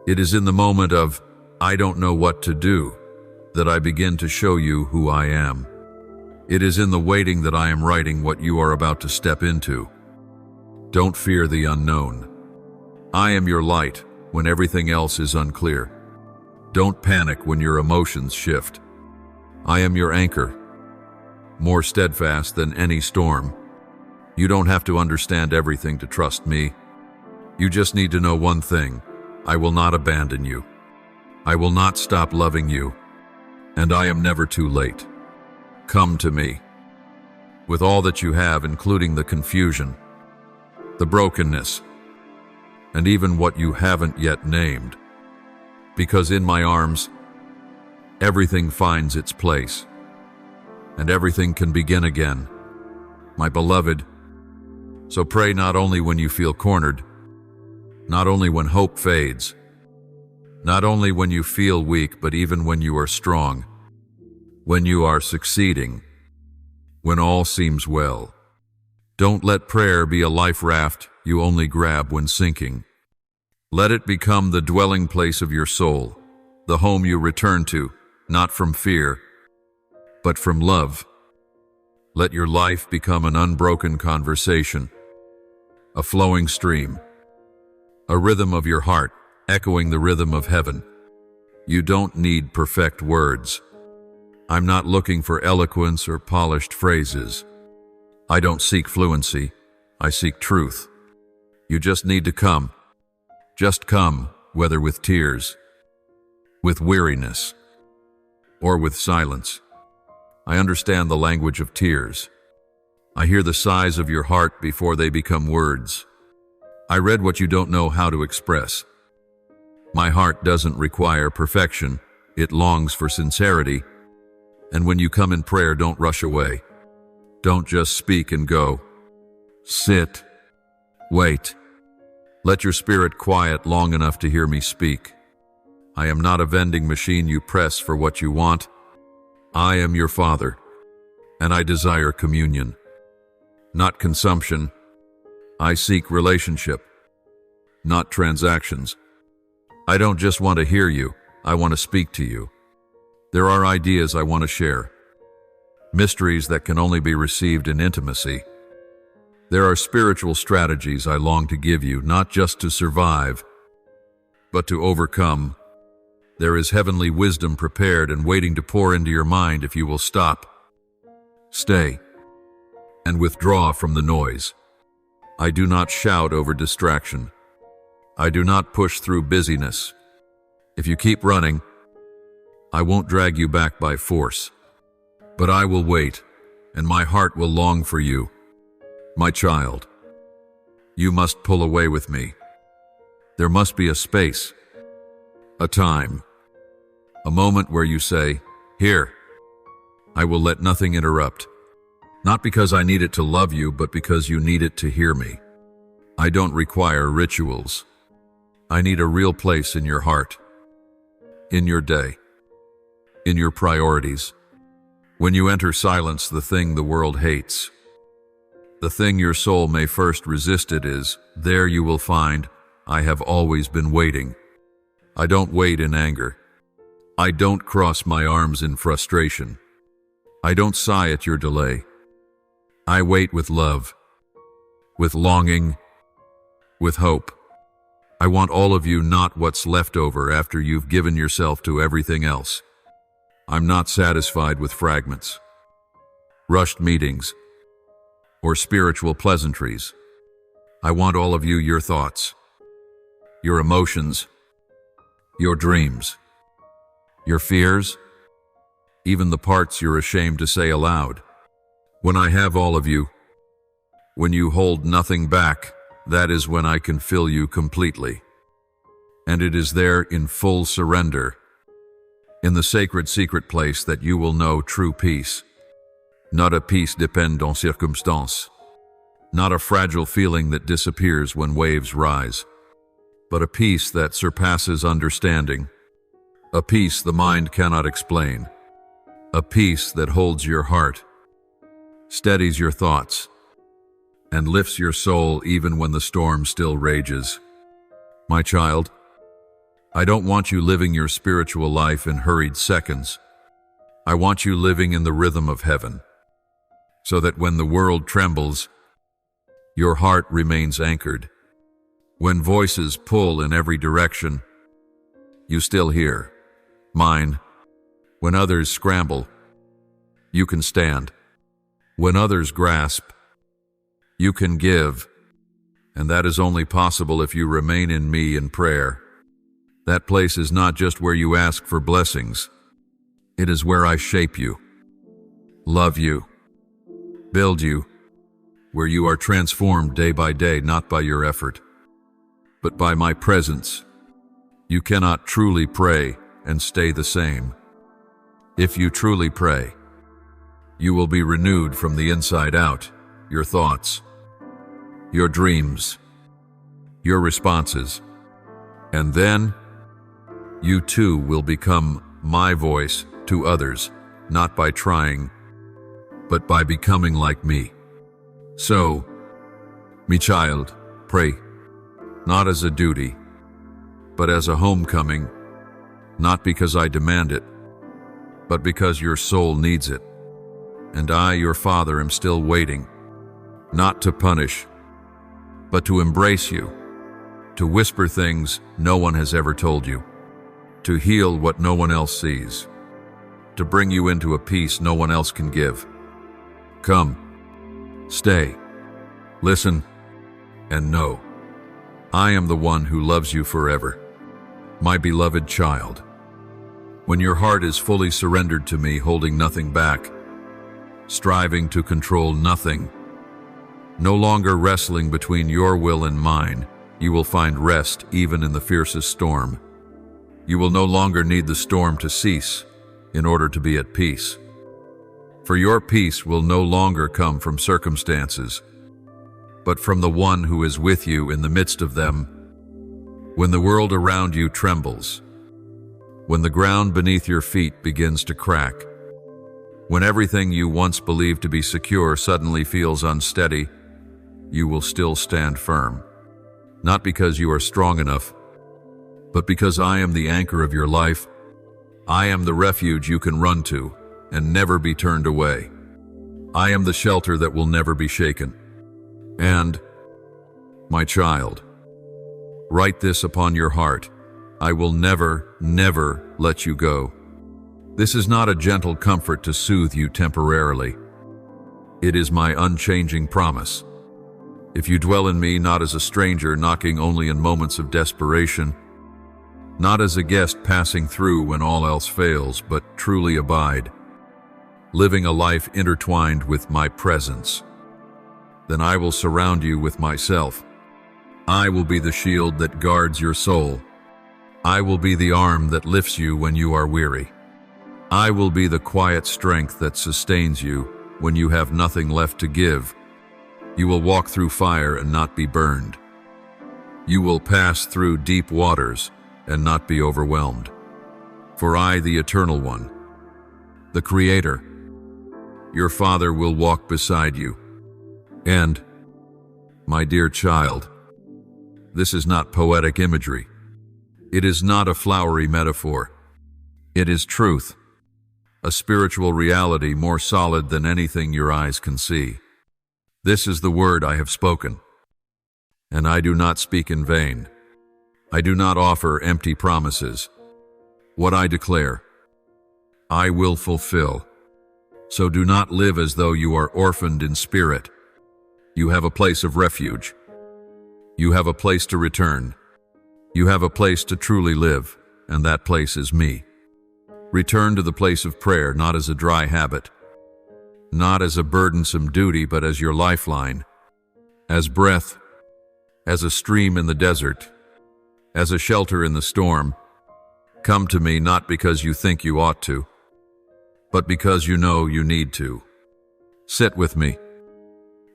It is in the moment of, I don't know what to do, that I begin to show you who I am. It is in the waiting that I am writing what you are about to step into. Don't fear the unknown. I am your light when everything else is unclear. Don't panic when your emotions shift. I am your anchor, more steadfast than any storm. You don't have to understand everything to trust me. You just need to know one thing. I will not abandon you. I will not stop loving you. And I am never too late. Come to me. With all that you have, including the confusion, the brokenness, and even what you haven't yet named. Because in my arms, everything finds its place, and everything can begin again. My beloved, so pray not only when you feel cornered, not only when hope fades, not only when you feel weak, but even when you are strong, when you are succeeding, when all seems well. Don't let prayer be a life raft you only grab when sinking. Let it become the dwelling place of your soul, the home you return to, not from fear, but from love. Let your life become an unbroken conversation, a flowing stream, a rhythm of your heart, echoing the rhythm of heaven. You don't need perfect words. I'm not looking for eloquence or polished phrases. I don't seek fluency. I seek truth. You just need to come. Just come, whether with tears, with weariness, or with silence. I understand the language of tears. I hear the sighs of your heart before they become words. I read what you don't know how to express. My heart doesn't require perfection. It longs for sincerity. And when you come in prayer, don't rush away. Don't just speak and go. Sit. Wait. Let your spirit quiet long enough to hear me speak. I am not a vending machine you press for what you want. I am your Father, and I desire communion, not consumption. I seek relationship, not transactions. I don't just want to hear you, I want to speak to you. There are ideas I want to share, mysteries that can only be received in intimacy. There are spiritual strategies I long to give you, not just to survive, but to overcome. There is heavenly wisdom prepared and waiting to pour into your mind if you will stop, stay, and withdraw from the noise. I do not shout over distraction. I do not push through busyness. If you keep running, I won't drag you back by force. But I will wait, and my heart will long for you. My child, you must pull away with me. There must be a space, a time, a moment where you say, "Here." I will let nothing interrupt. Not because I need it to love you, but because you need it to hear me. I don't require rituals. I need a real place in your heart, in your day, in your priorities. When you enter silence, the thing the world hates, the thing your soul may first resist it is, there you will find, I have always been waiting. I don't wait in anger. I don't cross my arms in frustration. I don't sigh at your delay. I wait with love, with longing, with hope. I want all of you, not what's left over after you've given yourself to everything else. I'm not satisfied with fragments, rushed meetings, or spiritual pleasantries. I want all of you, your thoughts, your emotions, your dreams, your fears, even the parts you're ashamed to say aloud. When I have all of you, when you hold nothing back, that is when I can fill you completely. And it is there in full surrender, in the sacred secret place, that you will know true peace. Not a peace dépendant circonstance, not a fragile feeling that disappears when waves rise, but a peace that surpasses understanding, a peace the mind cannot explain, a peace that holds your heart, steadies your thoughts, and lifts your soul even when the storm still rages. My child, I don't want you living your spiritual life in hurried seconds. I want you living in the rhythm of heaven, so that when the world trembles, your heart remains anchored. When voices pull in every direction, you still hear mine. When others scramble, you can stand. When others grasp, you can give. And that is only possible if you remain in me in prayer. That place is not just where you ask for blessings. It is where I shape you, love you, build you, where you are transformed day by day, not by your effort, but by my presence. You cannot truly pray and stay the same. If you truly pray, you will be renewed from the inside out, your thoughts, your dreams, your responses, and then you too will become my voice to others, not by trying, but by becoming like me. So, me child, pray, not as a duty, but as a homecoming, not because I demand it, but because your soul needs it. And I, your father, am still waiting, not to punish, but to embrace you, to whisper things no one has ever told you, to heal what no one else sees, to bring you into a peace no one else can give. Come, stay, listen, and know, I am the one who loves you forever, my beloved child. When your heart is fully surrendered to me, holding nothing back, striving to control nothing, no longer wrestling between your will and mine, you will find rest even in the fiercest storm. You will no longer need the storm to cease in order to be at peace. For your peace will no longer come from circumstances, but from the one who is with you in the midst of them. When the world around you trembles, when the ground beneath your feet begins to crack, when everything you once believed to be secure suddenly feels unsteady, you will still stand firm. Not because you are strong enough, but because I am the anchor of your life. I am the refuge you can run to and never be turned away. I am the shelter that will never be shaken. And, my child, write this upon your heart: I will never, never let you go. This is not a gentle comfort to soothe you temporarily. It is my unchanging promise. If you dwell in me not as a stranger knocking only in moments of desperation, not as a guest passing through when all else fails, but truly abide, living a life intertwined with my presence, then I will surround you with myself. I will be the shield that guards your soul. I will be the arm that lifts you when you are weary. I will be the quiet strength that sustains you when you have nothing left to give. You will walk through fire and not be burned. You will pass through deep waters and not be overwhelmed. For I, the Eternal One, the Creator, your Father, will walk beside you. And, my dear child, this is not poetic imagery. It is not a flowery metaphor. It is truth, a spiritual reality more solid than anything your eyes can see. This is the word I have spoken, and I do not speak in vain. I do not offer empty promises. What I declare, I will fulfill. So do not live as though you are orphaned in spirit. You have a place of refuge. You have a place to return. You have a place to truly live, and that place is me. Return to the place of prayer, not as a dry habit, not as a burdensome duty, but as your lifeline, as breath, as a stream in the desert, as a shelter in the storm. Come to me not because you think you ought to, but because you know you need to. Sit with me.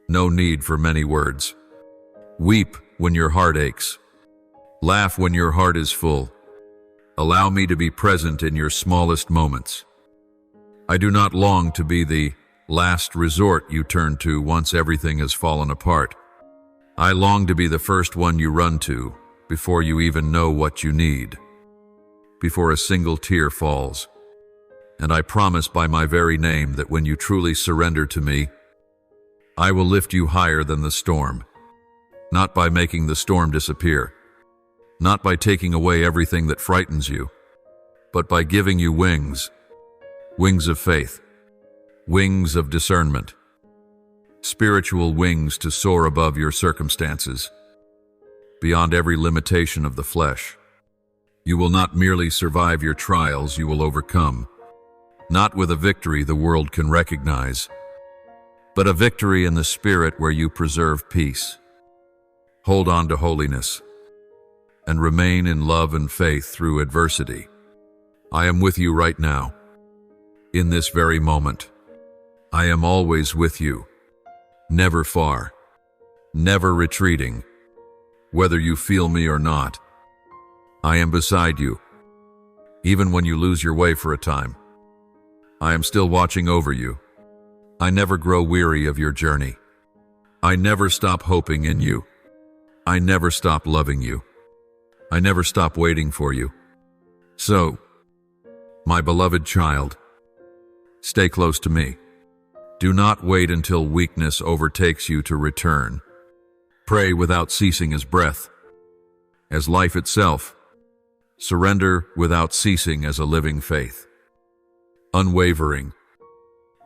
No need for many words. Weep when your heart aches. Laugh when your heart is full. Allow me to be present in your smallest moments. I do not long to be the last resort you turn to once everything has fallen apart. I long to be the first one you run to before you even know what you need, before a single tear falls. And I promise by my very name that when you truly surrender to me, I will lift you higher than the storm, not by making the storm disappear, not by taking away everything that frightens you, but by giving you wings, wings of faith, wings of discernment, spiritual wings to soar above your circumstances, beyond every limitation of the flesh. You will not merely survive your trials, you will overcome, not with a victory the world can recognize, but a victory in the spirit where you preserve peace. Hold on to holiness and remain in love and faith through adversity. I am with you right now, in this very moment. I am always with you, never far, never retreating. Whether you feel me or not, I am beside you. Even when you lose your way for a time, I am still watching over you. I never grow weary of your journey. I never stop hoping in you. I never stop loving you. I never stop waiting for you. So, my beloved child, stay close to me. Do not wait until weakness overtakes you to return. Pray without ceasing as breath, as life itself. Surrender without ceasing as a living faith. Unwavering,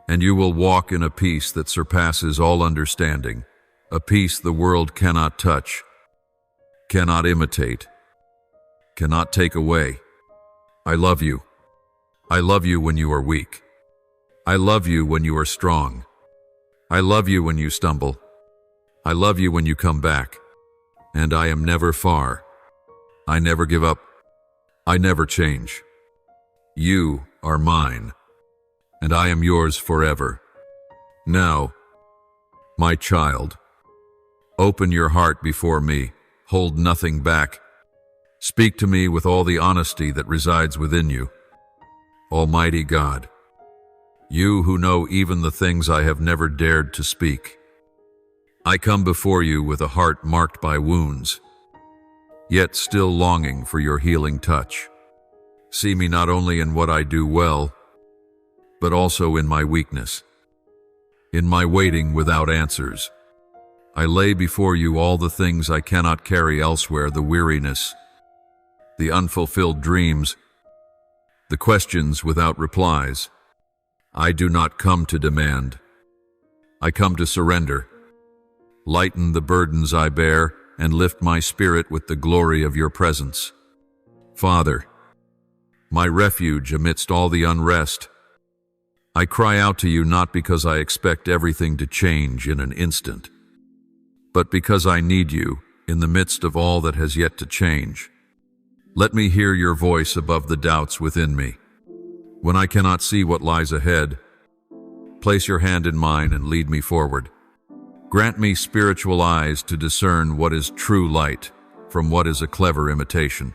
and you will walk in a peace that surpasses all understanding, a peace the world cannot touch, cannot imitate, cannot take away. I love you. I love you when you are weak. I love you when you are strong. I love you when you stumble. I love you when you come back. And I am never far. I never give up. I never change. You are mine, and I am yours forever. Now, my child, open your heart before me. Hold nothing back. Speak to me with all the honesty that resides within you. Almighty God, you who know even the things I have never dared to speak. I come before you with a heart marked by wounds, yet still longing for your healing touch. See me not only in what I do well, but also in my weakness, in my waiting without answers. I lay before you all the things I cannot carry elsewhere, the weariness, the unfulfilled dreams, the questions without replies. I do not come to demand. I come to surrender. Lighten the burdens I bear and lift my spirit with the glory of your presence. Father, my refuge amidst all the unrest, I cry out to you not because I expect everything to change in an instant, but because I need you in the midst of all that has yet to change. Let me hear your voice above the doubts within me. When I cannot see what lies ahead, place your hand in mine and lead me forward. Grant me spiritual eyes to discern what is true light from what is a clever imitation.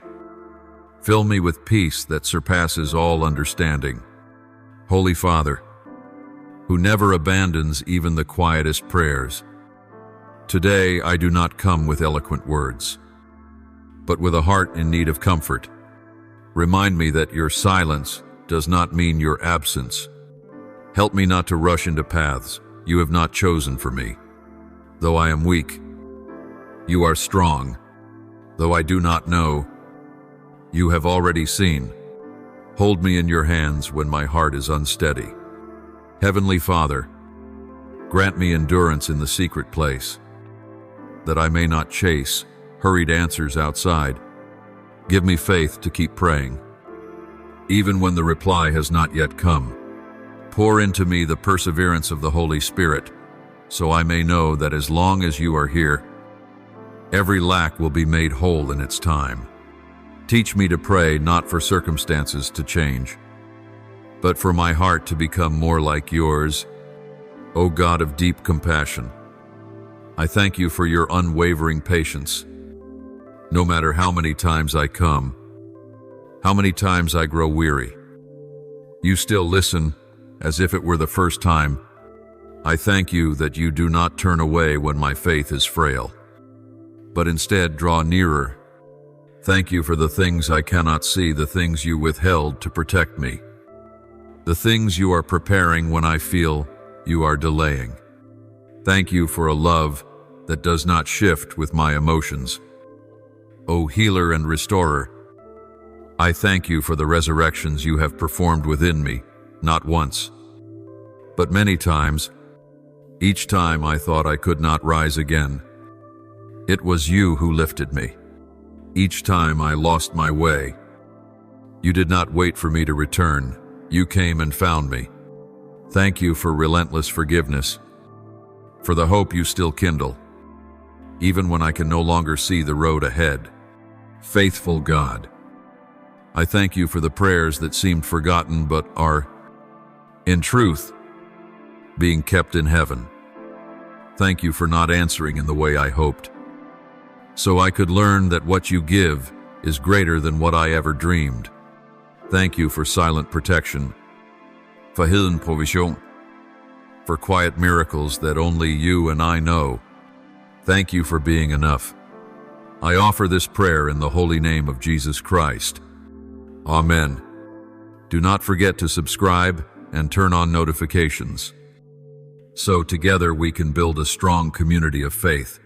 Fill me with peace that surpasses all understanding. Holy Father, who never abandons even the quietest prayers, today I do not come with eloquent words, but with a heart in need of comfort. Remind me that your silence does not mean your absence. Help me not to rush into paths you have not chosen for me. Though I am weak, you are strong. Though I do not know, you have already seen. Hold me in your hands when my heart is unsteady. Heavenly Father, grant me endurance in the secret place, that I may not chase hurried answers outside. Give me faith to keep praying, even when the reply has not yet come. Pour into me the perseverance of the Holy Spirit, so I may know that as long as you are here, every lack will be made whole in its time. Teach me to pray not for circumstances to change, but for my heart to become more like yours, O God of deep compassion. I thank you for your unwavering patience. No matter how many times I come, how many times I grow weary, you still listen as if it were the first time. I thank you that you do not turn away when my faith is frail, but instead draw nearer. Thank you for the things I cannot see, the things you withheld to protect me, the things you are preparing when I feel you are delaying. Thank you for a love that does not shift with my emotions. O healer and restorer, I thank you for the resurrections you have performed within me, not once, but many times. Each time I thought I could not rise again, it was you who lifted me. Each time I lost my way, you did not wait for me to return. You came and found me. Thank you for relentless forgiveness, for the hope you still kindle, even when I can no longer see the road ahead. Faithful God, I thank you for the prayers that seemed forgotten but are, in truth, being kept in heaven. Thank you for not answering in the way I hoped, so I could learn that what you give is greater than what I ever dreamed. Thank you for silent protection, for hidden provision, for quiet miracles that only you and I know. Thank you for being enough. I offer this prayer in the holy name of Jesus Christ. Amen. Do not forget to subscribe and turn on notifications, so together we can build a strong community of faith.